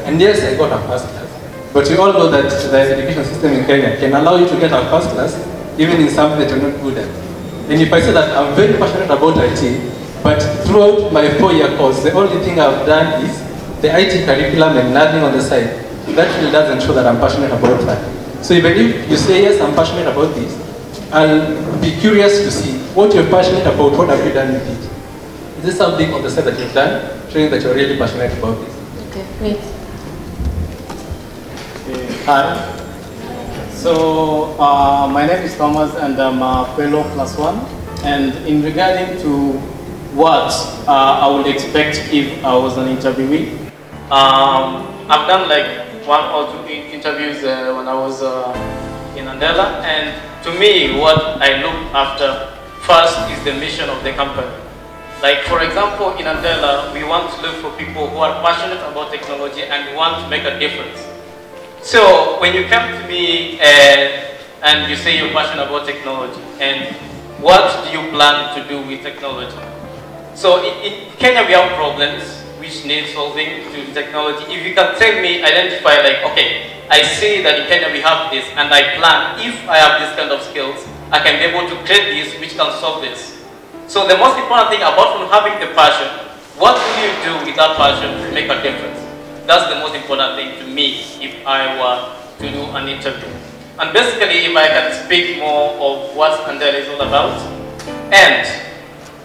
and yes, I got a first class. But we all know that the education system in Kenya can allow you to get a first class, even in something that you're not good at. And if I say that I'm very passionate about IT, but throughout my 4-year course, the only thing I've done is the IT curriculum and learning on the side. That really doesn't show that I'm passionate about that. So even if you say, yes, I'm passionate about this, I'll be curious to see what you're passionate about, what have you done with it? Is this something on the side that you've done, showing that you're really passionate about this? Okay, great. Hi. So, my name is Thomas and I'm a fellow +1. And in regarding to what I would expect if I was an interviewee, I've done like 1 or 2 interviews when I was in Andela, and to me what I look after first is the mission of the company. Like for example in Andela, we want to look for people who are passionate about technology and want to make a difference. So when you come to me and you say you're passionate about technology, and what do you plan to do with technology? So in Kenya we have problems which need solving to technology. If you can tell me, identify like, okay, I see that in Kenya we have this, and I plan, if I have this kind of skills, I can be able to create this which can solve this. So the most important thing, apart from having the passion, what will you do with that passion to make a difference? That's the most important thing to me if I were to do an interview. And basically, if I can speak more of what Andela is all about. And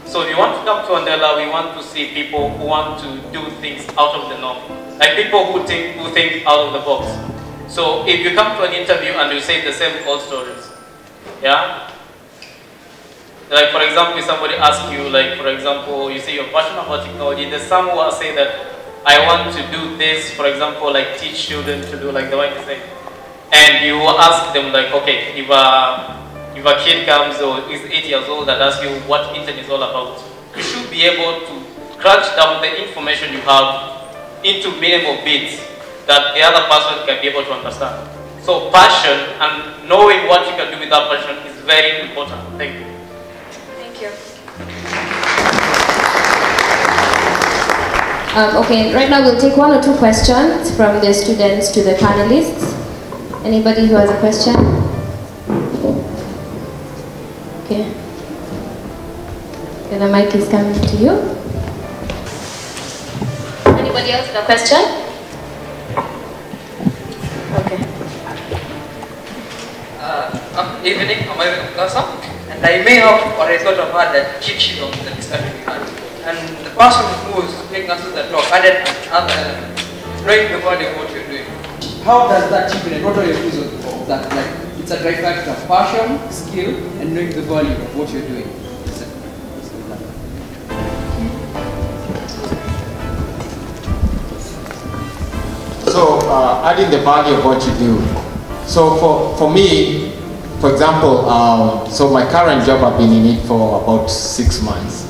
so if you want to come to Andela, we want to see people who want to do things out of the norm. Like people who think out of the box. So if you come to an interview and you say the same old stories, yeah? Like for example, if somebody asks you, like for example, you say you're passionate about technology, there's some who will say that I want to do this, for example, like teach children to do like the way they say. And you ask them like, okay, if a kid comes or is 8 years old and asks you what internet is all about, you should be able to crunch down the information you have into minimal bits that the other person can be able to understand. So passion and knowing what you can do with that passion is very important. Thank you. Thank you. Okay, right now we'll take 1 or 2 questions from the students to the panelists. Anybody who has a question? Okay. Okay, the mic is coming to you. Anybody else have a question? Okay. Evening, I'm and I may have or I thought of had that cheat sheet on the discussion we had. And the person who was making us the talk added knowing the body of what you're doing. How does that chip in? What are your views of that? Like, it's a trifecta of passion, skill, and knowing the value of what you're doing. So, adding the value of what you do. So for me, for example, so my current job, I've been in it for about 6 months.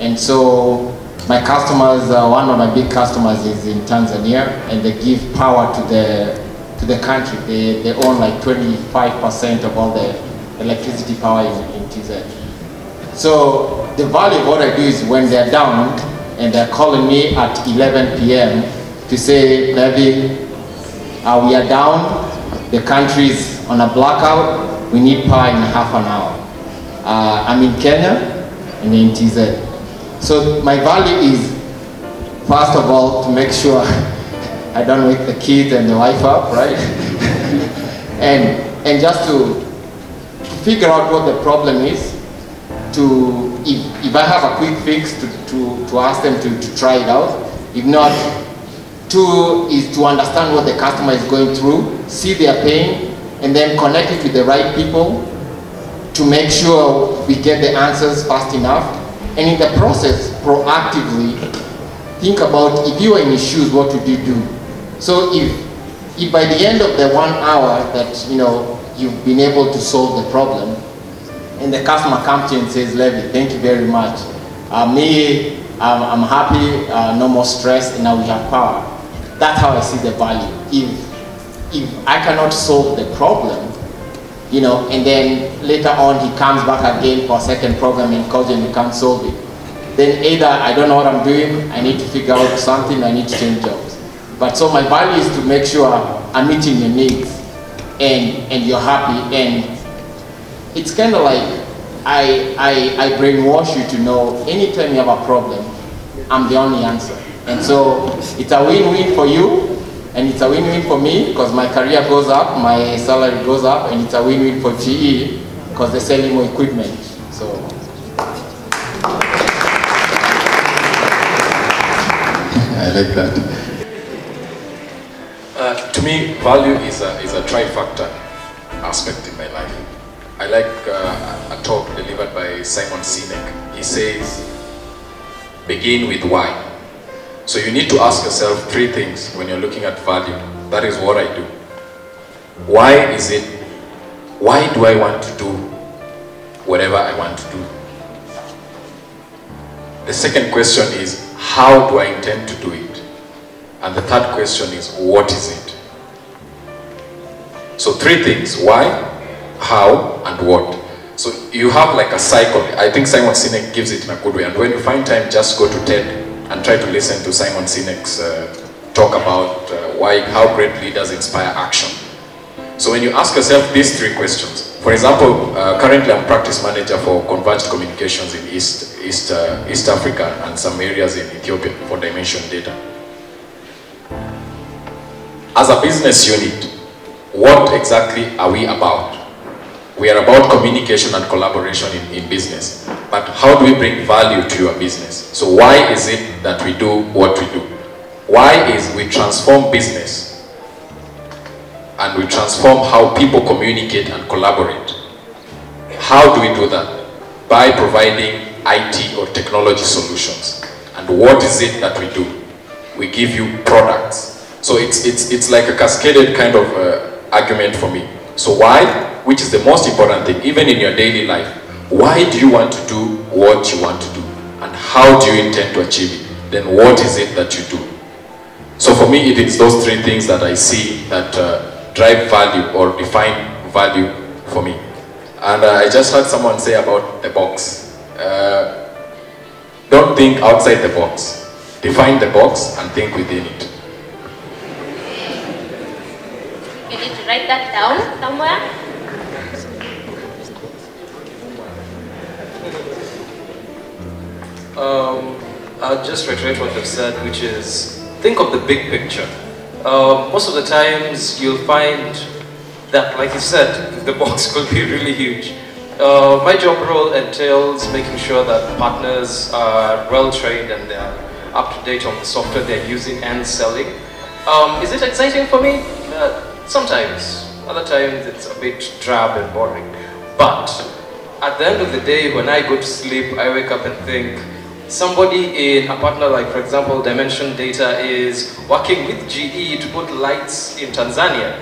And so my customers, one of my big customers is in Tanzania, and they give power to the country. They own like 25% of all the electricity power in TZ. So the value of what I do is when they're down and they're calling me at 11 p.m. to say, Levi, we are down, the country's on a blackout, we need power in half an hour. I'm in Kenya and in TZ. So my value is, first of all, to make sure I don't wake the kids and the wife up, right? and just to figure out what the problem is, to, if I have a quick fix, to ask them to try it out. If not, 2 is to understand what the customer is going through, see their pain, and then connect it with the right people to make sure we get the answers fast enough. And in the process, proactively, think about if you are in his shoes, what would you do? So if by the end of the 1 hour that you've been able to solve the problem, and the customer comes to you and says, Levi, thank you very much. I'm happy, no more stress, and now we have power. That's how I see the value. If I cannot solve the problem, you know, and then later on he comes back again for a second programming code and we can't solve it, then either I don't know what I'm doing, I need to figure out something, I need to change jobs. But so my value is to make sure I'm meeting your needs and you're happy, and it's kind of like I brainwash you to know anytime you have a problem, I'm the only answer. And so it's a win-win for you, and it's a win-win for me because my career goes up, my salary goes up, and it's a win-win for GE because they're selling more equipment. So. I like that. To me, value is a trifactor aspect in my life. I like a talk delivered by Simon Sinek. He says, begin with why. So you need to ask yourself 3 things when you're looking at value. That is what I do. Why is it? Why do I want to do whatever I want to do? The second question is, how do I intend to do it? And the third question is, what is it? So 3 things: why, how, and what. So you have like a cycle. I think Simon Sinek gives it in a good way. And when you find time, just go to TED and try to listen to Simon Sinek's talk about how great leaders inspire action. So when you ask yourself these 3 questions, for example, currently I'm practice manager for converged communications in East Africa and some areas in Ethiopia for Dimension Data. As a business unit, what exactly are we about? We are about communication and collaboration in business. But how do we bring value to your business? So why is it that we do what we do? Why is we transform business and we transform how people communicate and collaborate. How do we do that? By providing IT or technology solutions. And what is it that we do? We give you products. So it's like a cascaded kind of argument for me. So why? Which is the most important thing, even in your daily life. Why do you want to do what you want to do? And how do you intend to achieve it? Then what is it that you do? So for me, it is those 3 things that I see that drive value or define value for me. And I just heard someone say about the box. Don't think outside the box. Define the box and think within it. You need to write that down somewhere. I'll just reiterate what they've said, which is think of the big picture. Most of the times you'll find that, like you said, the box could be really huge. My job role entails making sure that partners are well trained and they're up to date on the software they're using and selling. Is it exciting for me? Sometimes. Other times it's a bit drab and boring. But at the end of the day, when I go to sleep, I wake up and think, somebody in a partner like, for example, Dimension Data is working with GE to put lights in Tanzania.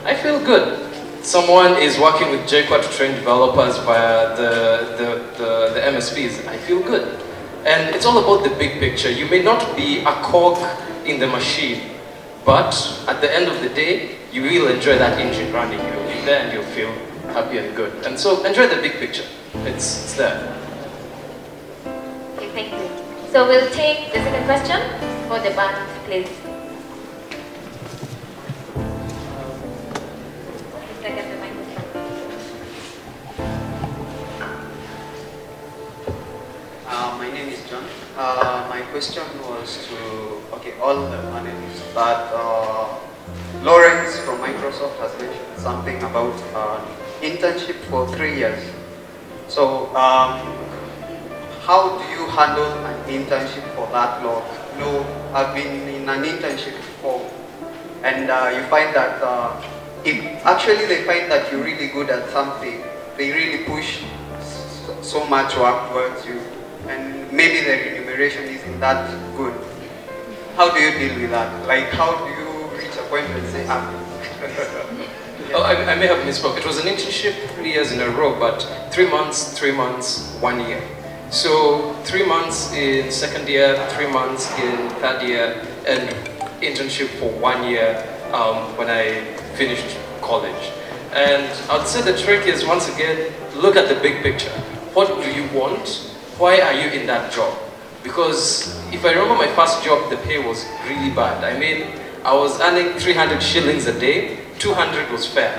I feel good. Someone is working with JKUAT to train developers via the MSPs. I feel good. And it's all about the big picture. You may not be a cog in the machine, but at the end of the day, you will enjoy that engine running. You'll be there and you'll feel happy and good. And so enjoy the big picture. It's there. Okay, thank you. So we'll take the second question for the band, please. My name is John. My question was to, all the panelists, but Lawrence from Microsoft has mentioned something about internship for 3 years. So how do you handle an internship for that long? I've been in an internship before, and you find that if actually they find that you're really good at something, they really push so much work towards you, and maybe the remuneration isn't that good. How do you deal with that? Like, how do you reach a point and say, Oh, I may have misspoke. It was an internship 3 years in a row, but 3 months, 3 months, 1 year. So 3 months in second year, 3 months in third year, and internship for 1 year when I finished college. And I'd say the trick is, once again, look at the big picture. What do you want? Why are you in that job? Because if I remember my first job, the pay was really bad. I mean, I was earning 300 shillings a day, 200 was fare.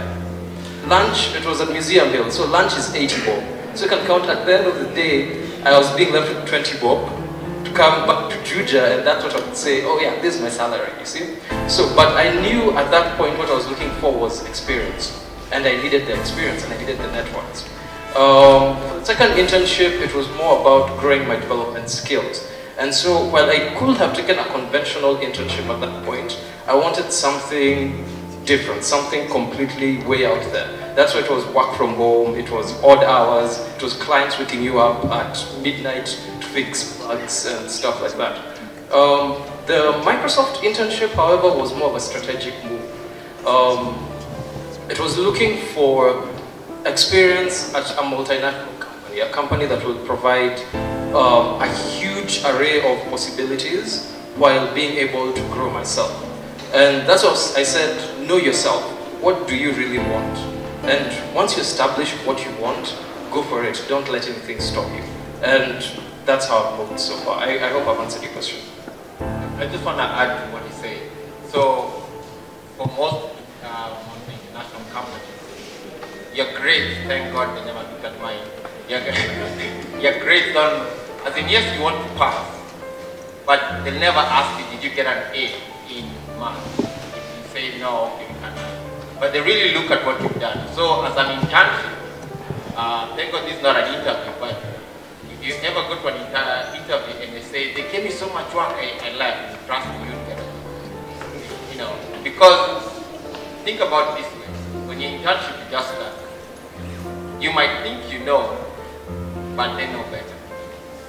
Lunch, it was at Museum Hill, so lunch is 80 bob. So you can count at the end of the day, I was being left with 20 bob to come back to Juja, and that's what I would say, oh yeah, this is my salary, you see? So, but I knew at that point what I was looking for was experience. And I needed the experience and I needed the networks. For the second internship, it was more about growing my development skills. And so while I could have taken a conventional internship at that point, I wanted something different, something completely way out there. That's why it was work from home, it was odd hours, it was clients waking you up at midnight to fix bugs and stuff like that. The Microsoft internship, however, was more of a strategic move. It was looking for experience at a multinational company, a company that will provide a huge array of possibilities while being able to grow myself. And that's what I said, know yourself. What do you really want? And once you establish what you want, go for it. Don't let anything stop you. And that's how I've moved so far. I hope I've answered your question. I just want to add to what you say. So, for most multinational companies, your grades, thank God they never look at mine. Your grades don't, as in yes, you want to pass, but they'll never ask you, did you get an A in math? If you say no, you can't. But they really look at what you've done. So as an internship, thank God this is not an interview, but if you ever go to an interview and they say, they gave me so much work, I left, trust me, you'll get it. You know, because think about this way, when your internship is just that, you might think you know, but they know better.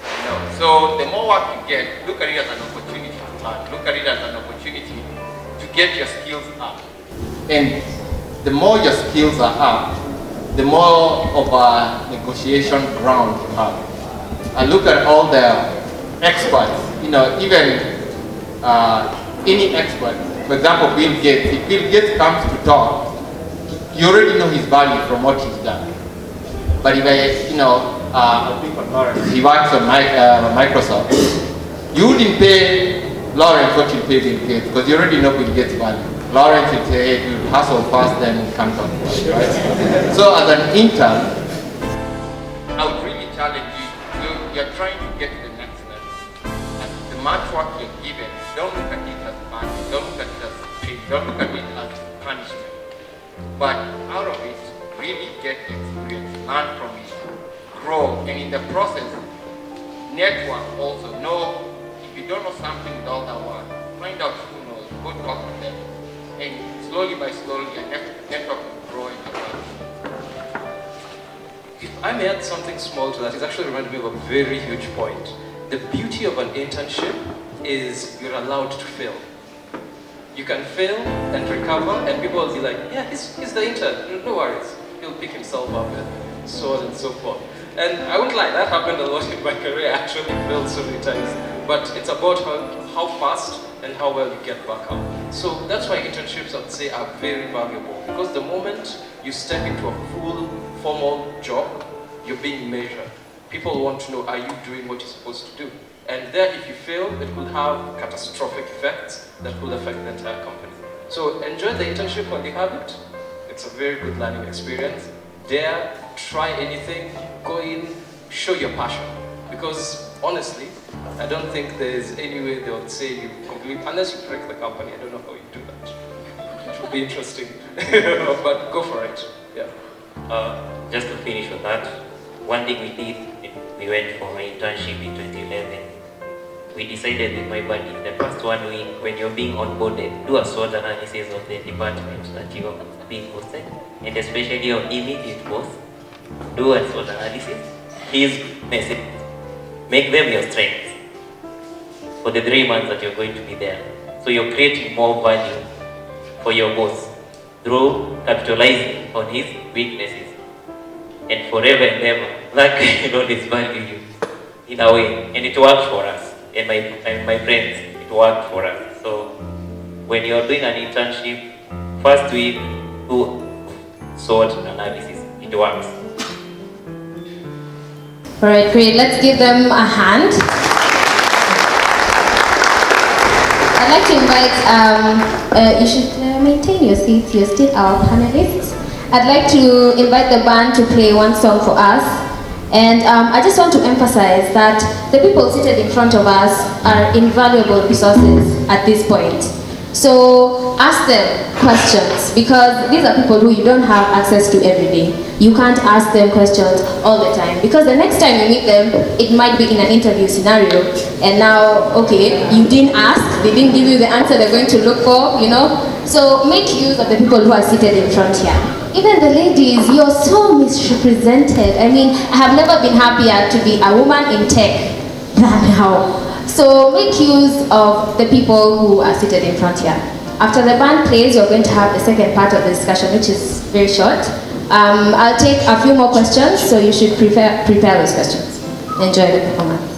You know? So the more work you get, look at it as an opportunity to learn. Look at it as an opportunity to get your skills up. And the more your skills are up, the more of a negotiation ground you have. And look at all the experts, you know, even any expert. For example, Bill Gates. If Bill Gates comes to talk, you already know his value from what he's done. But if I, you know, he works on Microsoft, you wouldn't pay Lawrence what you pay Bill Gates, because you already know Bill Gates' value. Lawrence would say, hey, you hustle fast, then come talk about it, right? So as an intern, I would really challenge you. You're trying to get to the next level. And the much work you're given, don't look at it as fun, don't look at it as pain, don't look at it as punishment. But out of it, really get experience, learn from it, grow, and in the process, network also. Know, if you don't know something with all that work, find out who knows, go talk to them. And slowly by slowly, your network will grow and advance. If I may add something small to that, it actually reminded me of a very huge point. The beauty of an internship is you're allowed to fail. You can fail and recover, and people will be like, yeah, he's the intern, no worries. He'll pick himself up and so on and so forth. And I won't lie, that happened a lot in my career. I actually failed so many times. But it's about how fast and how well you get back up. So that's why internships, I would say, are very valuable. Because the moment you step into a full, formal job, you're being measured. People want to know, are you doing what you're supposed to do? And there, if you fail, it could have catastrophic effects that could affect the entire company. So enjoy the internship when you have it. It's a very good learning experience. Dare, try anything, go in, show your passion. Because honestly, I don't think there's any way they would say you completely, unless you break the company, I don't know how you do that. It would be interesting, but go for it, yeah. Just to finish with that, one thing we did, we went for my internship in 2011. We decided with my buddy, the first 1 week, when you're being onboarded, do a SWOT analysis of the department that you're being hosted, and especially your immediate boss. Do a SWOT analysis. His message, make them your strengths for the 3 months that you're going to be there. So you're creating more value for your boss through capitalizing on his weaknesses. And forever and ever, that guy will always value you. in a way, and it worked for us. And my friends, it worked for us. So when you're doing an internship, first week, do SWOT analysis. It works. All right, great. Let's give them a hand. I'd like to invite, you should maintain your seats. You're still our panelists. I'd like to invite the band to play one song for us. And I just want to emphasize that the people seated in front of us are invaluable resources at this point. So ask them questions, because these are people who you don't have access to every day. You can't ask them questions all the time, because the next time you meet them, it might be in an interview scenario. And now, okay, you didn't ask, they didn't give you the answer they're going to look for, you know? So make use of the people who are seated in front here. Even the ladies, you're so misrepresented. I mean, I have never been happier to be a woman in tech than now. So make use of the people who are seated in front here. After the band plays, you're going to have the second part of the discussion, which is very short. I'll take a few more questions, so you should prepare those questions. Enjoy the performance.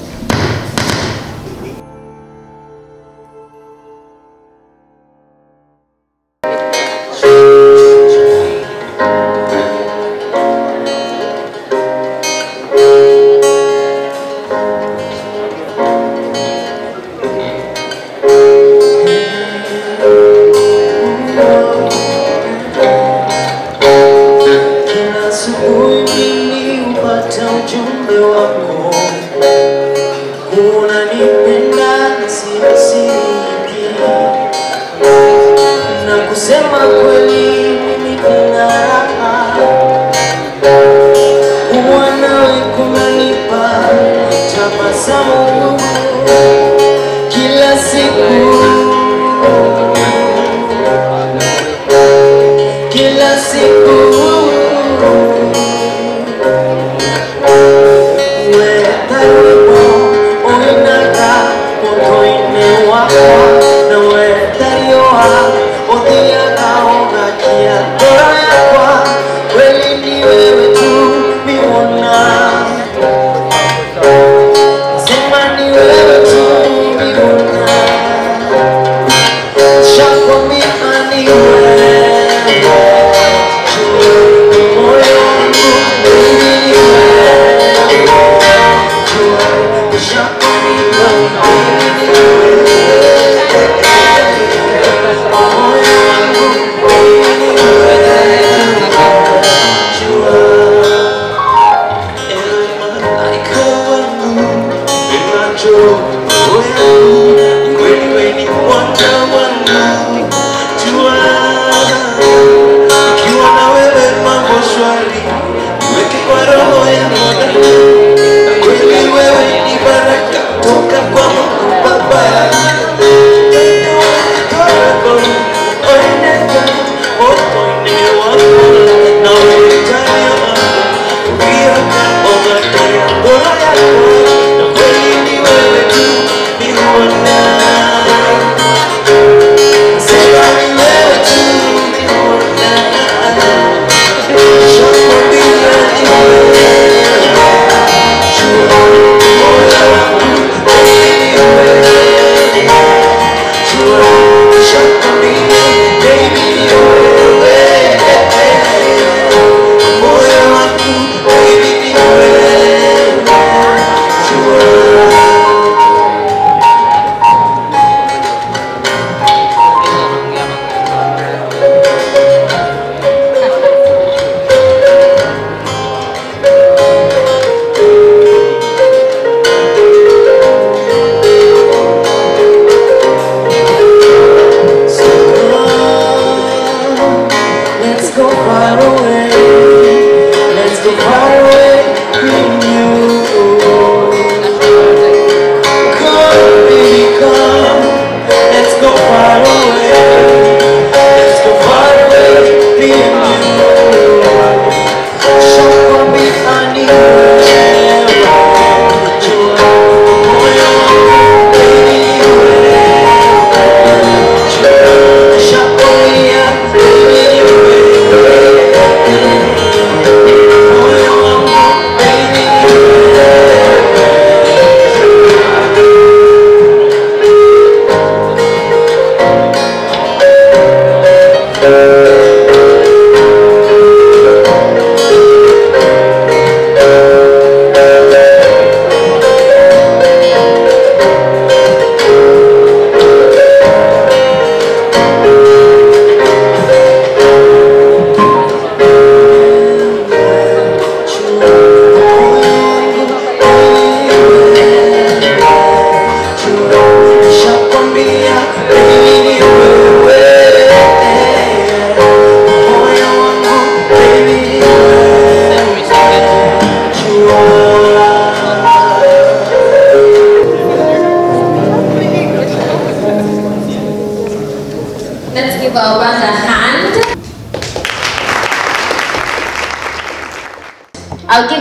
Sema niwe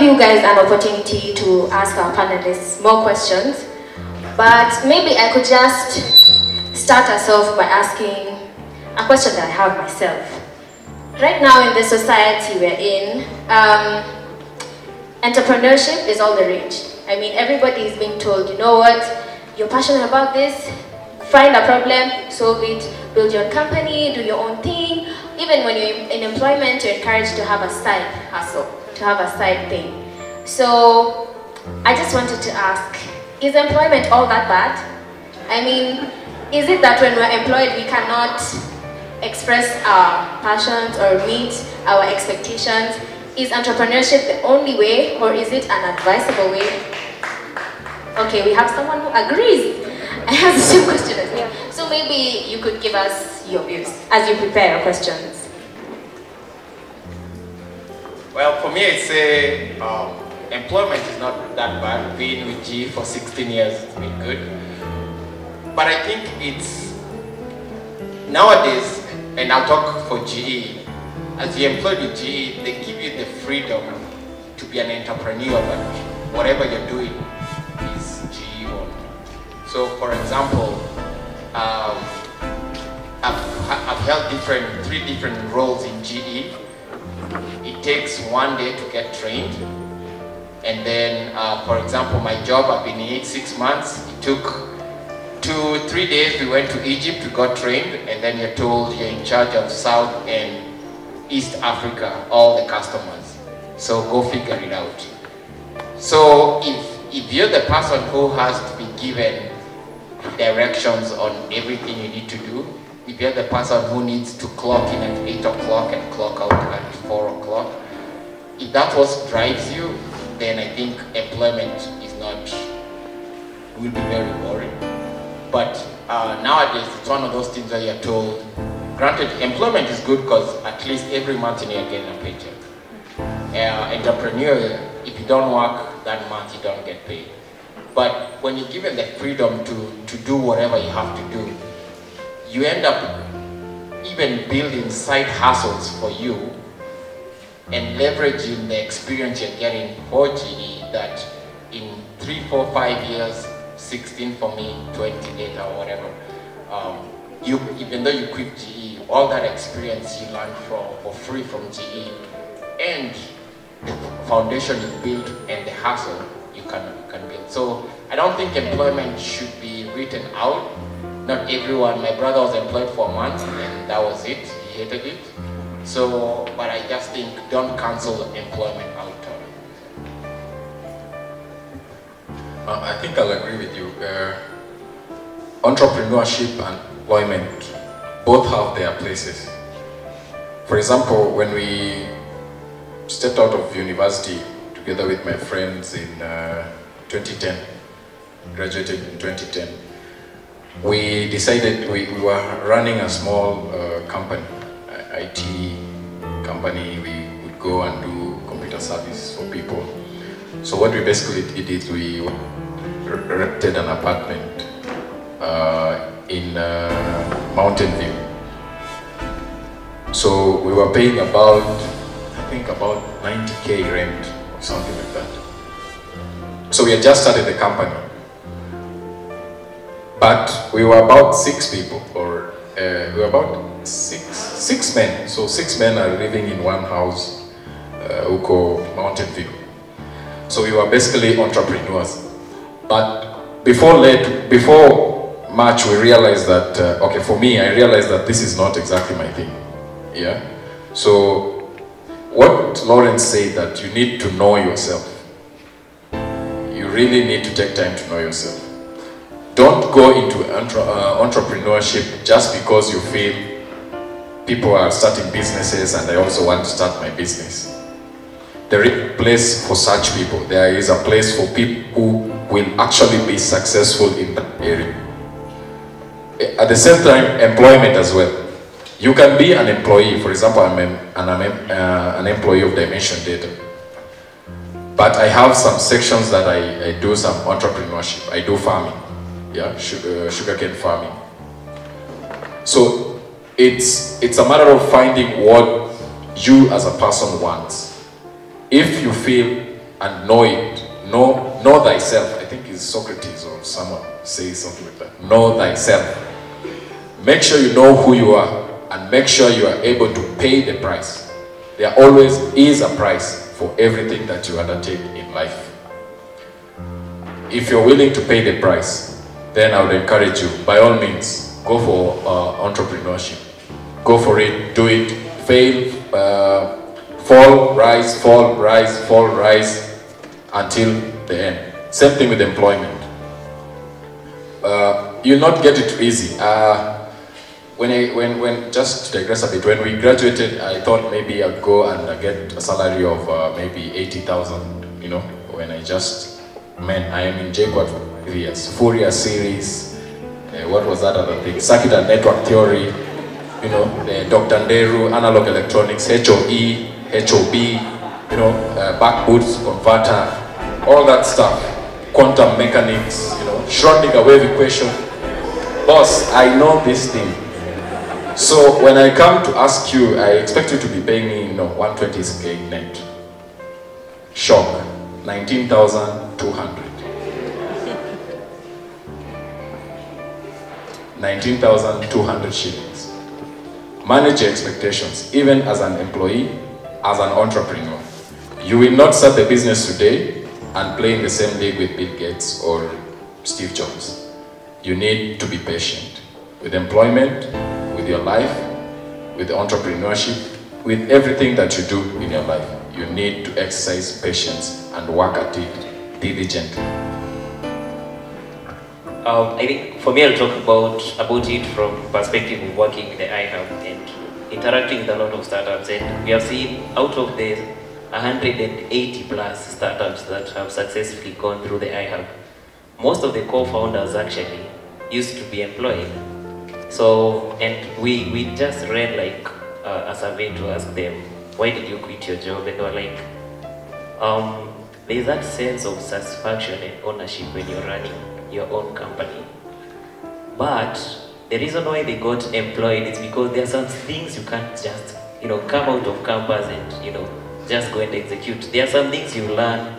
you guys an opportunity to ask our panelists more questions, but maybe I could just start us off by asking a question that I have myself. Right now in the society we're in, entrepreneurship is all the rage. I mean, everybody is being told, you know what, you're passionate about this, find a problem, solve it, build your own company, do your own thing. Even when you're in employment, you're encouraged to have a side hustle, to have a side thing. So I just wanted to ask, is employment all that bad? I mean, is it that when we're employed, we cannot express our passions or meet our expectations? Is entrepreneurship the only way, or is it an advisable way? Okay, we have someone who agrees. I have the same question as well. So maybe you could give us your views as you prepare your questions. Well, for me, I'd say employment is not that bad. Being with GE for 16 years, it's been good. But I think it's, nowadays, and I'll talk for GE, as you're employed with GE, they give you the freedom to be an entrepreneur, but whatever you're doing is GE owned. So, for example, I've held three different roles in GE. It takes 1 day to get trained. And then, for example, my job, I've been in it 6 months. It took 2-3 days. We went to Egypt, we got trained, and then you're told you're in charge of South and East Africa, all the customers. So go figure it out. So if you're the person who has to be given directions on everything you need to do, if you're the person who needs to clock in at 8 o'clock and clock out at 4 o'clock, if that's what drives you, then I think employment will be very boring. But nowadays, it's one of those things that you're told, granted, employment is good because at least every month you're getting a paycheck. Entrepreneur, if you don't work that month, you don't get paid. But when you're given the freedom to do whatever you have to do, you end up even building side hustles for you and leveraging the experience you're getting for GE that in 3, 4, 5 years, 16 for me, 28 or whatever, even though you quit GE, all that experience you learned for free from GE and the foundation you build and the hustle you can build. So I don't think employment should be written out. Not everyone, my brother was employed for a month and that was it, he hated it. So, but I just think don't cancel employment out. I think I'll agree with you. Entrepreneurship and employment both have their places. For example, when we stepped out of university together with my friends in 2010, graduated in 2010, we decided we were running a small company, IT company. We would go and do computer service for people. So what we basically did is we rented an apartment in Mountain View. So we were paying about, I think about 90K rent or something like that. So we had just started the company. But we were about 6 people, or we were about six men. So 6 men are living in one house, Uko Mountain View. So we were basically entrepreneurs. But before March, we realized that, okay, for me, I realized that this is not exactly my thing. Yeah. So what Lawrence said, that you need to know yourself. You really need to take time to know yourself. Don't go into entrepreneurship just because you feel people are starting businesses and I also want to start my business. There is a place for such people. There is a place for people who will actually be successful in that area. At the same time, employment as well. You can be an employee. For example, I'm an employee of Dimension Data. But I have some sections that I do some entrepreneurship. I do farming. Yeah, sugarcane farming. So it's a matter of finding what you as a person wants. If you feel and know it. Know thyself. I think it's Socrates or someone says something like that. Know thyself. Make sure you know who you are and make sure you are able to pay the price. There always is a price for everything that you undertake in life. If you're willing to pay the price, then I would encourage you, by all means, go for entrepreneurship. Go for it, do it, fail, fall, rise, fall, rise, fall, rise, until the end. Same thing with employment. You'll not get it easy. Just to digress a bit, when we graduated, I thought maybe I'd go and get a salary of maybe 80,000, you know, when I just, man, I am in JKUAT for 3 years. Fourier series, what was that other thing? Circuit and network theory, you know, Dr. Nderu, analog electronics, HOE, HOB, you know, back boots, converter, all that stuff, quantum mechanics, you know, Schrodinger wave equation. Boss, I know this thing. So when I come to ask you, I expect you to be paying me, you know, 120k net. Shock, 19,200. 19,200 shillings. Manage your expectations, even as an employee, as an entrepreneur. You will not start the business today and play in the same league with Bill Gates or Steve Jobs. You need to be patient with employment, with your life, with entrepreneurship, with everything that you do in your life. You need to exercise patience and work at it diligently. I think for me, I'll talk about it from perspective of working in the iHub and interacting with a lot of startups. And we have seen out of the 180 plus startups that have successfully gone through the iHub, most of the co-founders actually used to be employed. So, and we just ran like a survey to ask them, why did you quit your job? And they were like, there's that sense of satisfaction and ownership when you're running your own company. But the reason why they got employed is because there are some things you can't just, you know, come out of campus and, you know, just go and execute. There are some things you learn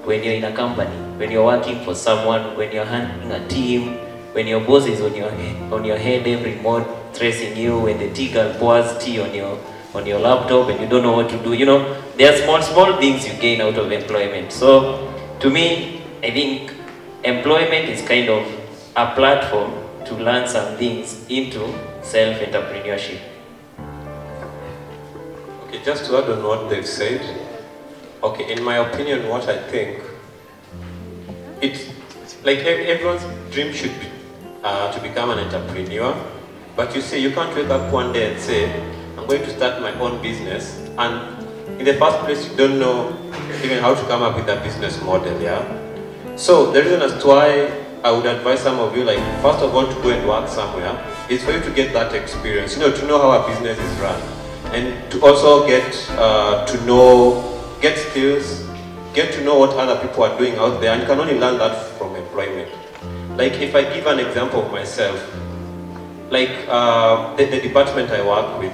when you're in a company, when you're working for someone, when you're handling a team, when your boss is on your head every month, stressing you, when the tea girl pours tea on your laptop and you don't know what to do. You know, there are small things you gain out of employment. So to me, I think employment is kind of a platform to learn some things into self-entrepreneurship. Okay, just to add on what they've said, okay, in my opinion, what I think, it's like everyone's dream should be to become an entrepreneur, but you see, you can't wake up one day and say, I'm going to start my own business, and in the first place, you don't know even how to come up with a business model, yeah? So the reason as to why I would advise some of you, like, first of all, to go and work somewhere, is for you to get that experience, you know, to know how a business is run, and to also get skills, get to know what other people are doing out there, and you can only learn that from employment. Like, if I give an example of myself, like the department I work with,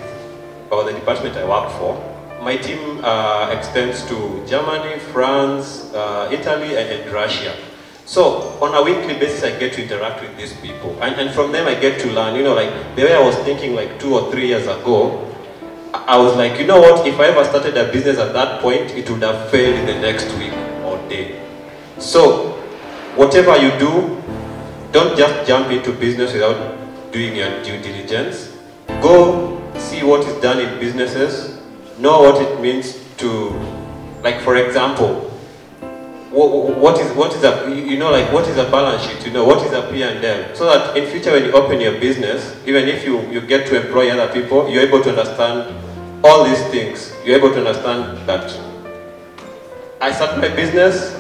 or the department I work for, my team extends to Germany, France, Italy, and Russia. So on a weekly basis, I get to interact with these people, and from them I get to learn. You know, like the way I was thinking like 2 or 3 years ago, I was like, you know what? If I ever started a business at that point, it would have failed in the next week or day. So whatever you do, don't just jump into business without doing your due diligence. Go see what is done in businesses. Know what it means to, like, for example, what is a balance sheet? You know, what is a P&L? So that in future when you open your business, even if you get to employ other people, you're able to understand all these things. You're able to understand that I start my business,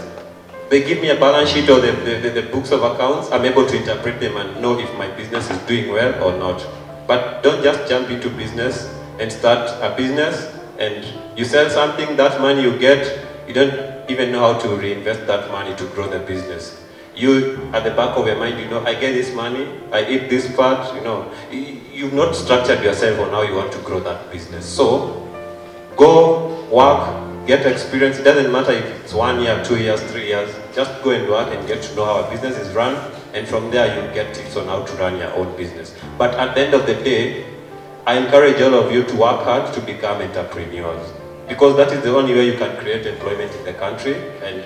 they give me a balance sheet or the books of accounts, I'm able to interpret them and know if my business is doing well or not. But don't just jump into business and start a business and you sell something, that money you get, you don't even know how to reinvest that money to grow the business. You, at the back of your mind, you know, I get this money, I eat this part, you know, you've not structured yourself on how you want to grow that business. So, go, work, get experience. It doesn't matter if it's 1 year, 2 years, 3 years. Just go and work and get to know how a business is run, and from there you get tips on how to run your own business. But at the end of the day, I encourage all of you to work hard to become entrepreneurs, because that is the only way you can create employment in the country and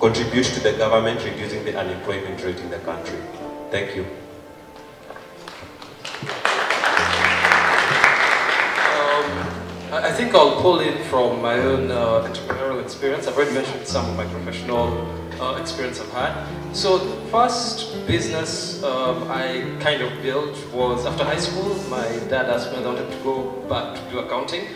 contribute to the government reducing the unemployment rate in the country. Thank you. I think I'll pull in from my own entrepreneurial experience. I've already mentioned some of my professional experience I've had. So the first business I kind of built was after high school. My dad asked me if I wanted to go back to do accounting.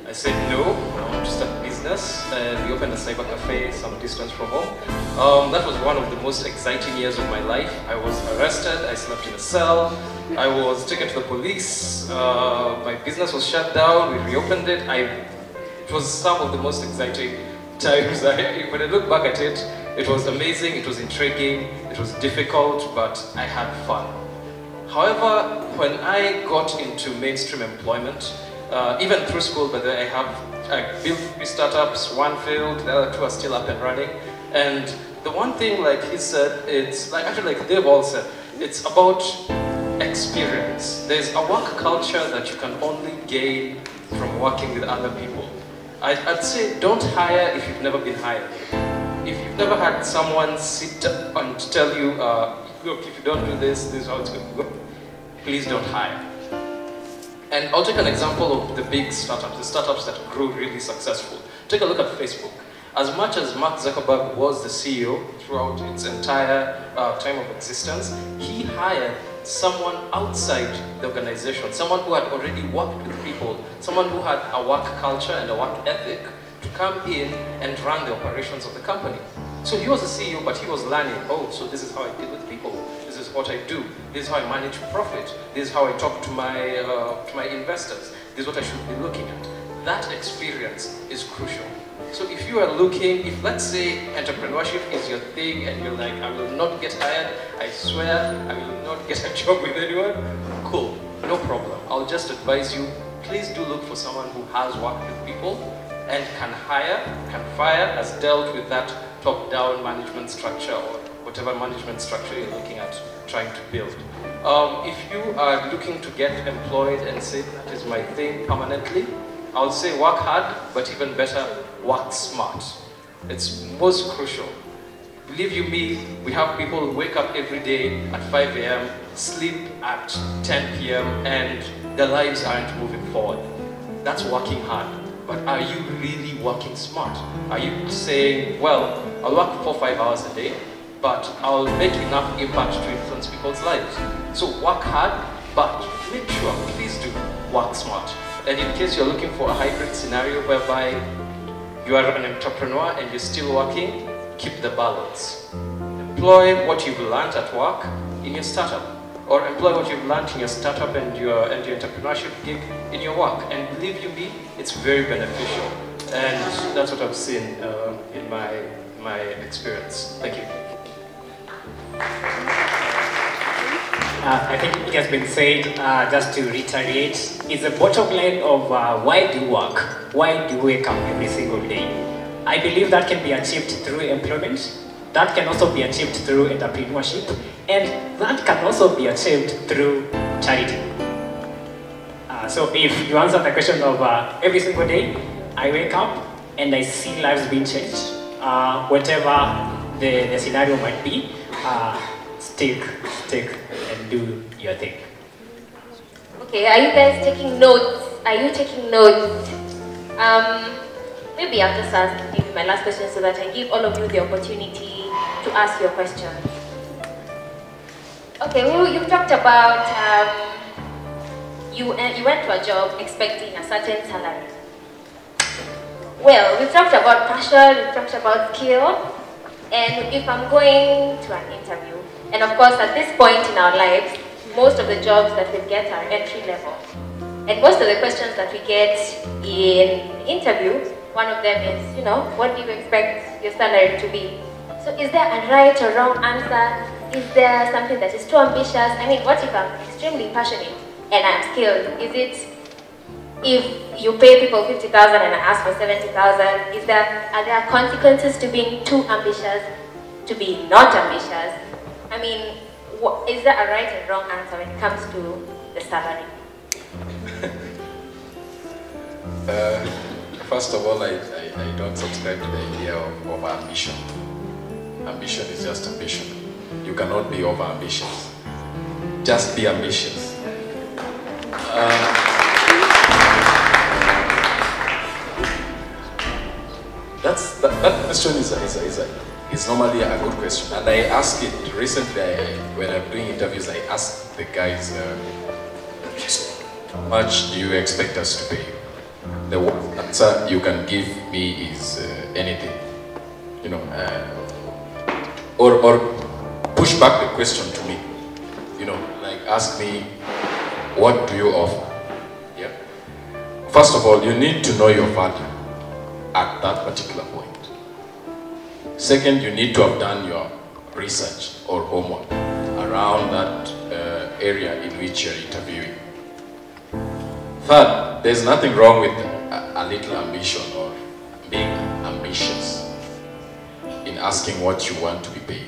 I said no, I want to start a business. We opened a cyber cafe some distance from home. That was one of the most exciting years of my life. I was arrested, I slept in a cell, I was taken to the police, my business was shut down, we reopened it. It was some of the most exciting times. When I look back at it, it was amazing, it was intriguing, it was difficult, but I had fun. However, when I got into mainstream employment, even through school, but I built 3 startups, 1 failed, the other 2 are still up and running. And the one thing, like he said, it's like, actually like they've all said, it's about experience. There's a work culture that you can only gain from working with other people. I'd say don't hire if you've never been hired. If you've never had someone sit and tell you, look, if you don't do this, this is how it's going to go, please don't hire. And I'll take an example of the big startups, the startups that grew really successful. Take a look at Facebook. As much as Mark Zuckerberg was the CEO throughout its entire time of existence, he hired someone outside the organization, someone who had already worked with people, someone who had a work culture and a work ethic to come in and run the operations of the company. So he was the CEO, but he was learning, oh, so this is how I deal with people. This is what I do. This is how I manage profit. This is how I talk to my investors. This is what I should be looking at. That experience is crucial. So if you are looking, if let's say entrepreneurship is your thing and you're like, I will not get hired, I swear, I will not get a job with anyone, cool, no problem. I'll just advise you, please do look for someone who has worked with people and can hire, can fire, has dealt with that top-down management structure or whatever management structure you're looking at trying to build. If you are looking to get employed and say that is my thing permanently, I'll say work hard, but even better, work smart. It's most crucial. Believe you me, we have people who wake up every day at 5 a.m., sleep at 10 p.m., and their lives aren't moving forward. That's working hard. But are you really working smart? Are you saying, well, I'll work 4 or 5 hours a day, but I'll make enough impact to influence people's lives? So work hard, but make sure, please do, work smart. And in case you're looking for a hybrid scenario whereby you are an entrepreneur and you're still working, keep the balance. Employ what you've learned at work in your startup, or employ what you've learned in your startup and your entrepreneurship gig in your work. And believe you me, it's very beneficial. And that's what I've seen in my experience. Thank you. I think it has been said, just to reiterate, it's the bottom line of why do work? Why do we wake up every single day? I believe that can be achieved through employment, that can also be achieved through entrepreneurship, and that can also be achieved through charity. So if you answer the question of every single day, I wake up and I see lives being changed, whatever the scenario might be, stick and do your thing. Okay, are you guys taking notes? Are you taking notes? Maybe I'll just ask maybe my last question so that I give all of you the opportunity to ask your questions. Okay, well, you've talked about you went to a job expecting a certain salary. Well, we've talked about passion, we've talked about skill, and if I'm going to an interview, and of course at this point in our lives, most of the jobs that we get are entry level. And most of the questions that we get in the interview, one of them is, you know, what do you expect your salary to be? So is there a right or wrong answer? Is there something that is too ambitious? I mean, what if I'm extremely passionate and I'm skilled? Is it if you pay people 50,000 and ask for 70,000, are there consequences to being too ambitious, to be not ambitious? I mean, is there a right and wrong answer when it comes to the salary? First of all, I don't subscribe to the idea of ambition. Ambition is just ambition. You cannot be over ambitious. Just be ambitious. That question is normally a good question, and I ask it recently. When I'm doing interviews, I ask the guys, how much do you expect us to pay you? The answer you can give me is anything, you know, or push back the question to me, you know, like ask me, what do you offer? Yeah. First of all, you need to know your value at that particular point. Second, you need to have done your research or homework around that area in which you're interviewing. Third, there's nothing wrong with a little ambition or being ambitious in asking what you want to be paid.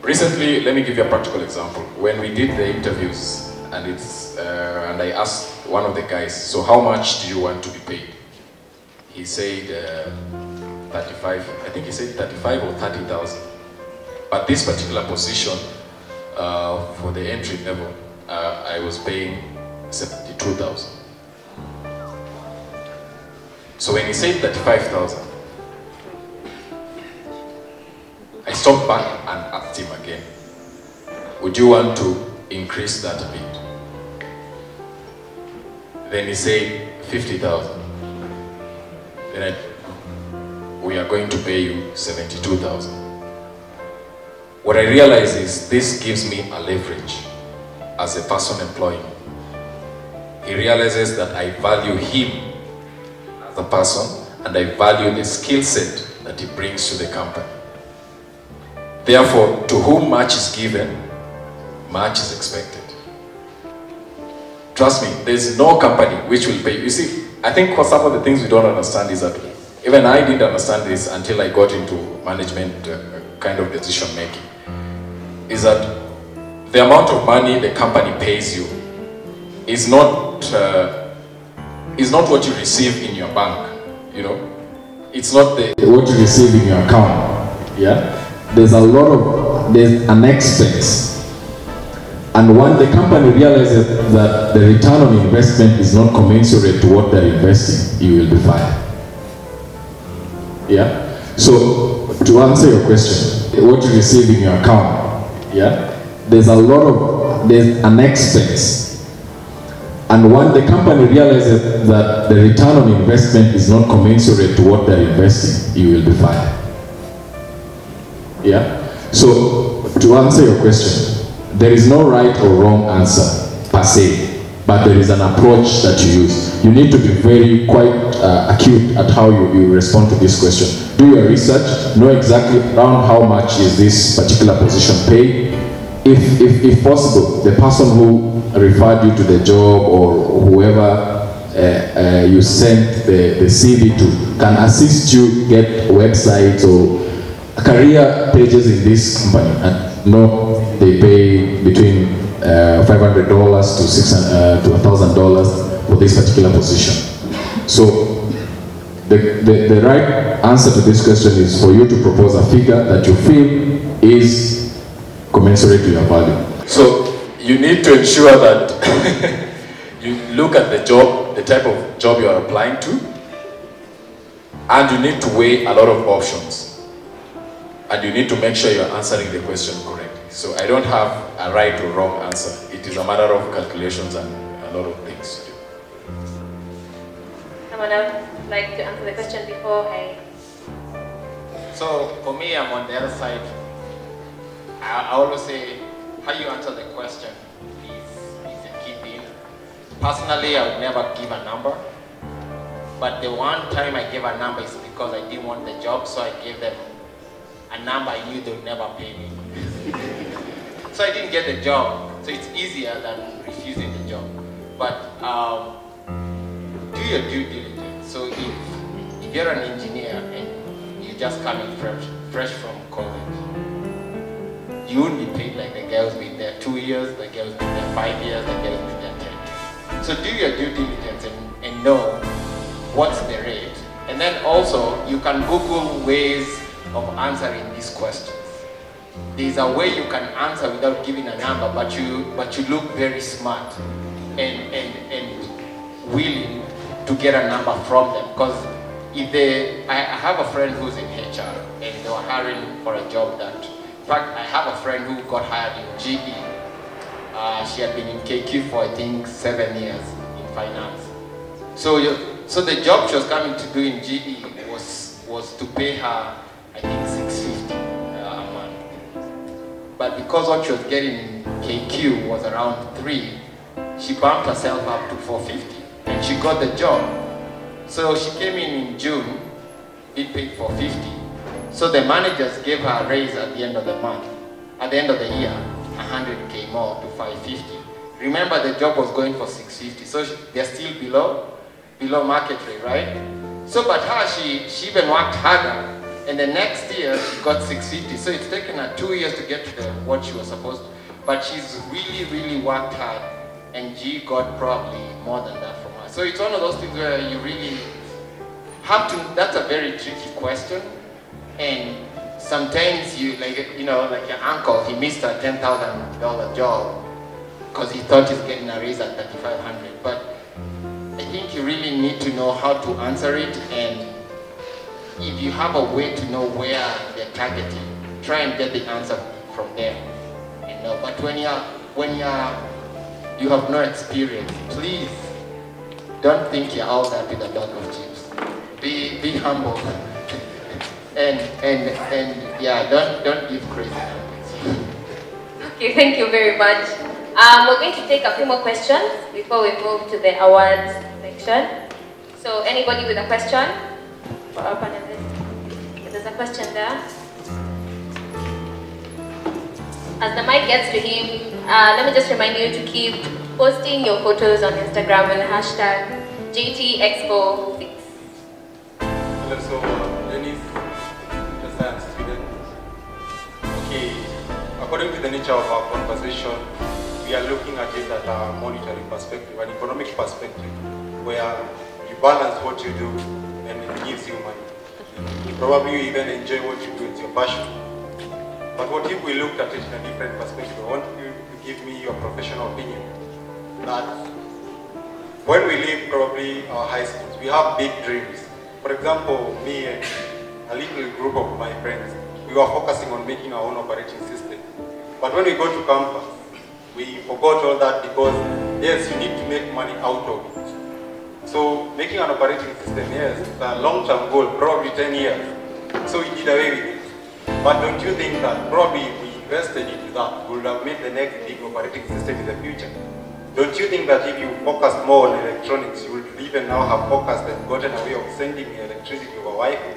Recently, let me give you a practical example. When we did the interviews, and I asked one of the guys, so how much do you want to be paid? He said 35, I think he said 35 or 30,000. But this particular position, for the entry level, I was paying 72,000. So when he said 35,000, I stopped back and asked him again, would you want to increase that a bit? Then he said 50,000. Then we are going to pay you 72,000. What I realize is this gives me a leverage as a person employing me. He realizes that I value him as a person and I value the skill set that he brings to the company. Therefore, to whom much is given, much is expected. Trust me, there's no company which will pay. You see, I think for some of the things we don't understand is that even I didn't understand this until I got into management kind of decision making. Is that the amount of money the company pays you is not what you receive in your bank. You know, it's not what you receive in your account. Yeah, there's an expense. And when the company realizes that the return on investment is not commensurate to what they're investing, you will be fired. Yeah? So, to answer your question, what you receive in your account, yeah? There's an expense. And when the company realizes that the return on investment is not commensurate to what they're investing, you will be fired. Yeah? So, to answer your question, there is no right or wrong answer per se, but there is an approach that you use. You need to be quite acute at how you respond to this question. Do your research, know exactly around how much is this particular position paid. If possible, the person who referred you to the job or whoever you sent the CV to can assist you get websites or career pages in this company. And no, they pay between $500 to $1,000 for this particular position. So the right answer to this question is for you to propose a figure that you feel is commensurate to your value. So you need to ensure that you look at the job, the type of job you are applying to, and you need to weigh a lot of options. And you need to make sure you're answering the question correctly. So I don't have a right or wrong answer. It is a matter of calculations and a lot of things to do. Someone else like to answer the question before I... So for me, I'm on the other side. I always say, how you answer the question is a key thing. Personally, I would never give a number. But the one time I gave a number is because I didn't want the job, so I gave them a number I knew they would never pay me. So I didn't get the job. So it's easier than refusing the job. but do your due diligence. So if you're an engineer and you just come in fresh from college, you won't be paid like the guy who's been there 2 years, the guy who's been there 5 years, the guy who's been there 10 years. So do your due diligence and know what's the rate. And then also, you can Google ways of answering these questions. There's a way you can answer without giving a number, but you look very smart and willing to get a number from them. Because if I have a friend who's in HR and they were hiring for a job that, in fact, I have a friend who got hired in GE. She had been in KQ for I think 7 years in finance. So the job she was coming to do in GE was to pay her I think $650 a month. But because what she was getting in KQ was around 3, she bumped herself up to $450 and she got the job. So she came in June, being paid $450. So the managers gave her a raise at the end of the month, at the end of the year, 100K more to $550. Remember, the job was going for $650, so they're still below market rate, right? So, but her, she even worked harder, and the next year she got $650. So it's taken her 2 years to get to what she was supposed to. But she's really worked hard, and G got probably more than that from her. So it's one of those things where you really have to. That's a very tricky question. And sometimes you, like your uncle, he missed a $10,000 job because he thought he's getting a raise at $3,500. But I think you really need to know how to answer it, and if you have a way to know where they're targeting, try and get the answer from them. But when you have no experience, please don't think you're out there with a bag of chips. Be humble. And yeah, don't give crazy numbers. Okay, thank you very much. We're going to take a few more questions before we move to the awards section. So anybody with a question for our panelists? There's a question there. As the mic gets to him, let me just remind you to keep posting your photos on Instagram with the hashtag JT Expo 6. Hello, so Dennis, the science student. Okay, according to the nature of our conversation, we are looking at it at a monetary perspective, an economic perspective, where you balance what you do and it gives you money. Probably you even enjoy what you do, it's your passion. But what if we looked at it in a different perspective? I want you to give me your professional opinion. That when we leave probably our high schools, we have big dreams. For example, me and a little group of my friends, we were focusing on making our own operating system. But when we go to campus, we forgot all that because, yes, you need to make money out of it. So making an operating system, yes, it's a long-term goal, probably 10 years. So we did away with it. But don't you think that probably if we invested into that, we would have made the next big operating system in the future? Don't you think that if you focused more on electronics, you would even now have focused and gotten a way of sending electricity over Wi-Fi?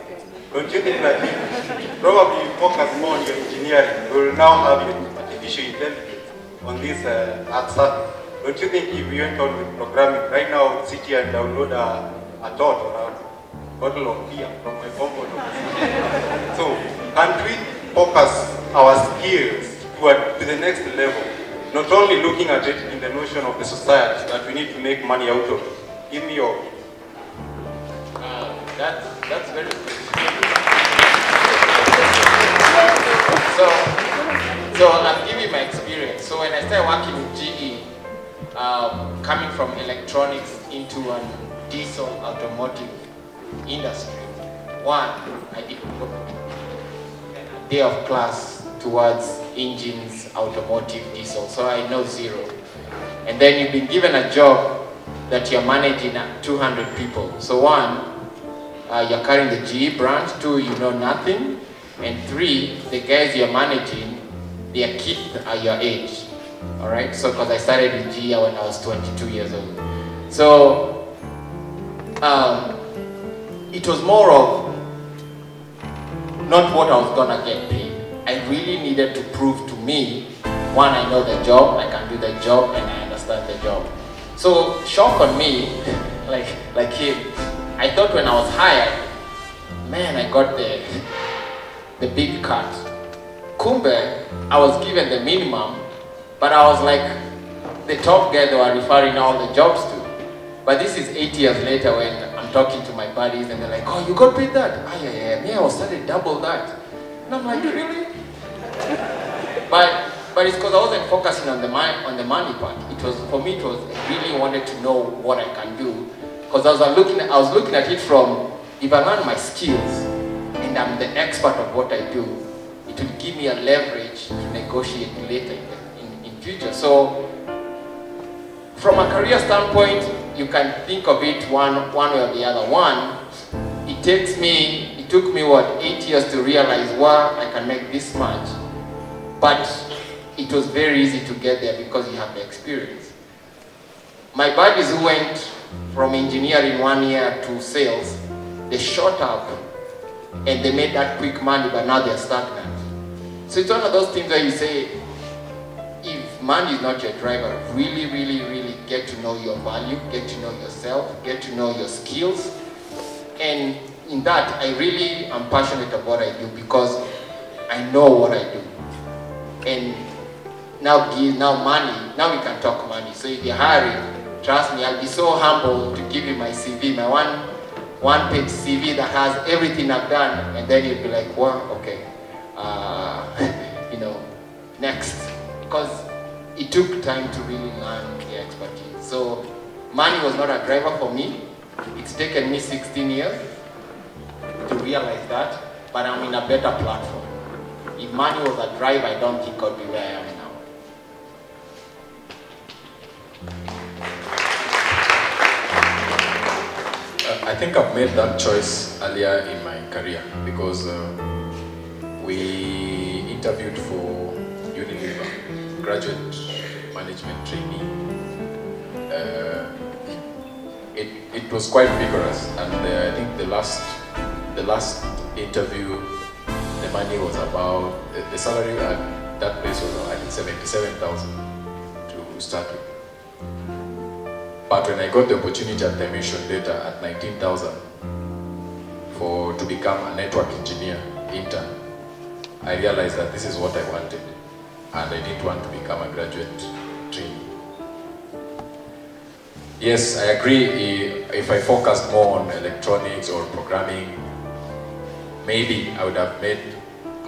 Don't you think that if probably you focus more on your engineering, you will now have artificial intelligence on this art surface? Don't you think if you went on with programming, right now I would sit here and download a dot or a bottle of beer from my phone bottle? So, can't we focus our skills to the next level? Not only looking at it in the notion of the society that we need to make money out of it. Give me your... That's very good. So I'll give you my experience. So when I started working with GE, coming from electronics into a diesel automotive industry, one, I did a day of class towards engines, automotive, diesel, so I know zero. And then you've been given a job that you're managing 200 people. So one, you're carrying the GE brand. Two, you know nothing. And three, the guys you're managing, their kids are your age. All right, so because I started with GE when I was 22 years old. So it was more of not what I was gonna get paid. I really needed to prove to me, one, I know the job, I can do the job, and I understand the job. So shock on me, like him. I thought when I was hired, man, I got the big cut. Kumbe, I was given the minimum, but I was like the top guy they were referring all the jobs to. But this is 8 years later when I'm talking to my buddies and they're like, oh, you got paid that? Ah, yeah, me, I was started double that. And I'm like, really? But it's because I wasn't focusing on the money part. It was, for me, it was, I really wanted to know what I can do. Because I was looking at it from, if I learn my skills and I'm the expert of what I do, it will give me a leverage to negotiate later in future. So from a career standpoint, you can think of it one way or the other. One, it took me what, 8 years to realize, wow, I can make this much. But it was very easy to get there because you have the experience. My buddies who went from engineering 1 year to sales, they shot up and they made that quick money, but now they're stagnant. So it's one of those things where you say, if money is not your driver, really, really, really get to know your value, get to know yourself, get to know your skills. And in that, I really am passionate about what I do because I know what I do. And now money, now we can talk money. So if you're hiring, trust me, I'll be so humble to give you my CV, my one-page CV that has everything I've done, and then you'll be like, wow, okay, you know, next. Because it took time to really learn the expertise. So money was not a driver for me. It's taken me 16 years to realize that, but I'm in a better platform. If money was a driver, I don't think I'd be where I am now. I think I've made that choice earlier in my career because we interviewed for Unilever, graduate management trainee. It was quite vigorous, and I think the last interview, the money was about, the salary at that place was I think 77,000 to start with. But when I got the opportunity at Dimension Data at 19,000 to become a network engineer intern, I realized that this is what I wanted, and I didn't want to become a graduate trainee. Yes, I agree, if I focused more on electronics or programming, maybe I would have made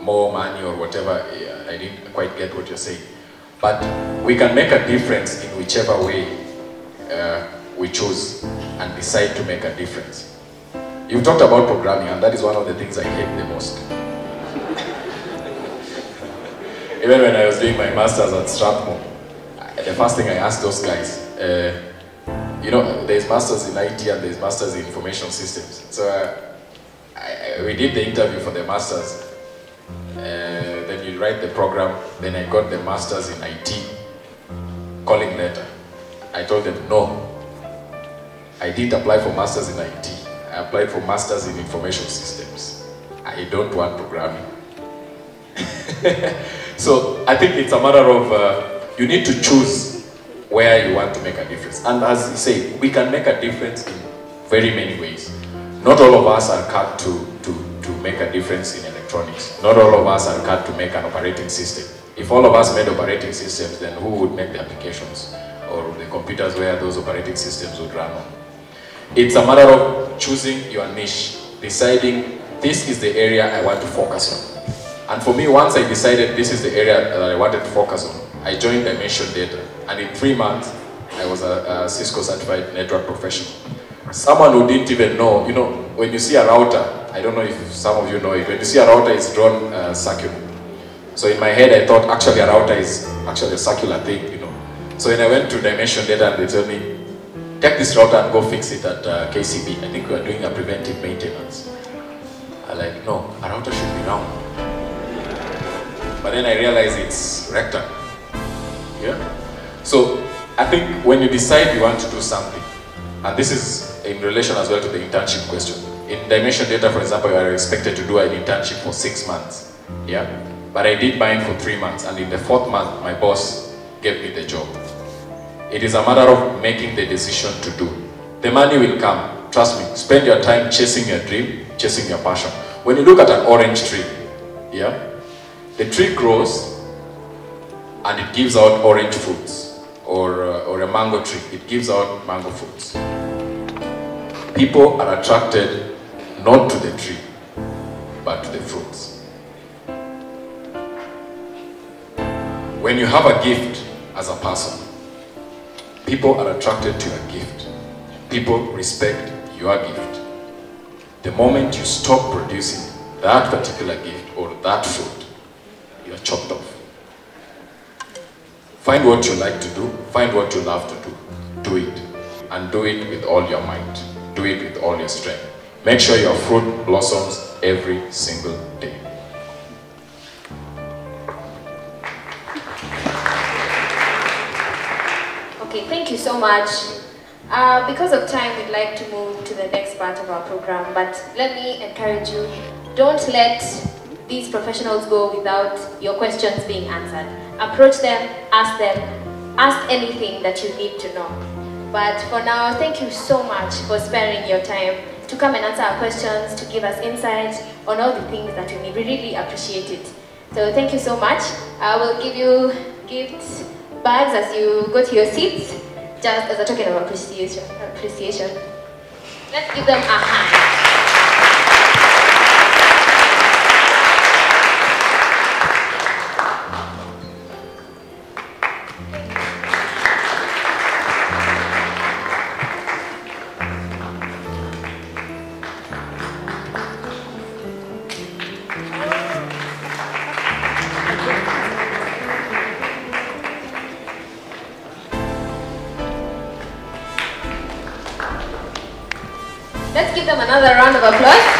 more money or whatever. I didn't quite get what you're saying. But we can make a difference in whichever way we choose and decide to make a difference. You've talked about programming, and that is one of the things I hate the most. Even when I was doing my master's at Strathmore, the first thing I asked those guys, you know, there's masters in IT and there's masters in information systems. So we did the interview for the masters. Then you write the program. Then I got the masters in IT calling letter. I told them, no, I didn't apply for masters in IT. I applied for masters in information systems. I don't want programming. So I think it's a matter of, you need to choose where you want to make a difference. And as you say, we can make a difference in very many ways. Not all of us are cut to make a difference in electronics. Not all of us are cut to make an operating system. If all of us made operating systems, then who would make the applications or the computers where those operating systems would run on? It's a matter of choosing your niche, deciding this is the area I want to focus on. And for me, once I decided this is the area that I wanted to focus on, I joined Dimension Data. And in 3 months, I was a Cisco certified network professional. Someone who didn't even know, you know, when you see a router, I don't know if some of you know it, when you see a router, it's drawn circular. So in my head, I thought actually a router is actually a circular thing, you know. So when I went to Dimension Data and they told me, take this router and go fix it at KCB. I think we are doing a preventive maintenance. I'm like, no, a router should be round. But then I realized it's rectangle. Yeah? So I think when you decide you want to do something, and this is in relation as well to the internship question. In Dimension Data, for example, you are expected to do an internship for 6 months. Yeah? But I did mine for 3 months, and in the 4th month, my boss gave me the job. It is a matter of making the decision to do. The money will come. Trust me. Spend your time chasing your dream, chasing your passion. When you look at an orange tree, yeah, the tree grows and it gives out orange fruits, or a mango tree, it gives out mango fruits. People are attracted not to the tree, but to the fruits. When you have a gift as a person, people are attracted to your gift. People respect your gift. The moment you stop producing that particular gift or that fruit, you're chopped off. Find what you like to do, find what you love to do, do it. And do it with all your might, do it with all your strength. Make sure your fruit blossoms every single day. Okay, thank you so much. Because of time, we'd like to move to the next part of our program, but let me encourage you, don't let these professionals go without your questions being answered. Approach them, ask anything that you need to know. But for now, thank you so much for sparing your time to come and answer our questions, to give us insight on all the things that we need. We really appreciate it. So thank you so much. I will give you gift bags as you go to your seats, just as a token of appreciation. Let's give them a hand. Let's give them another round of applause.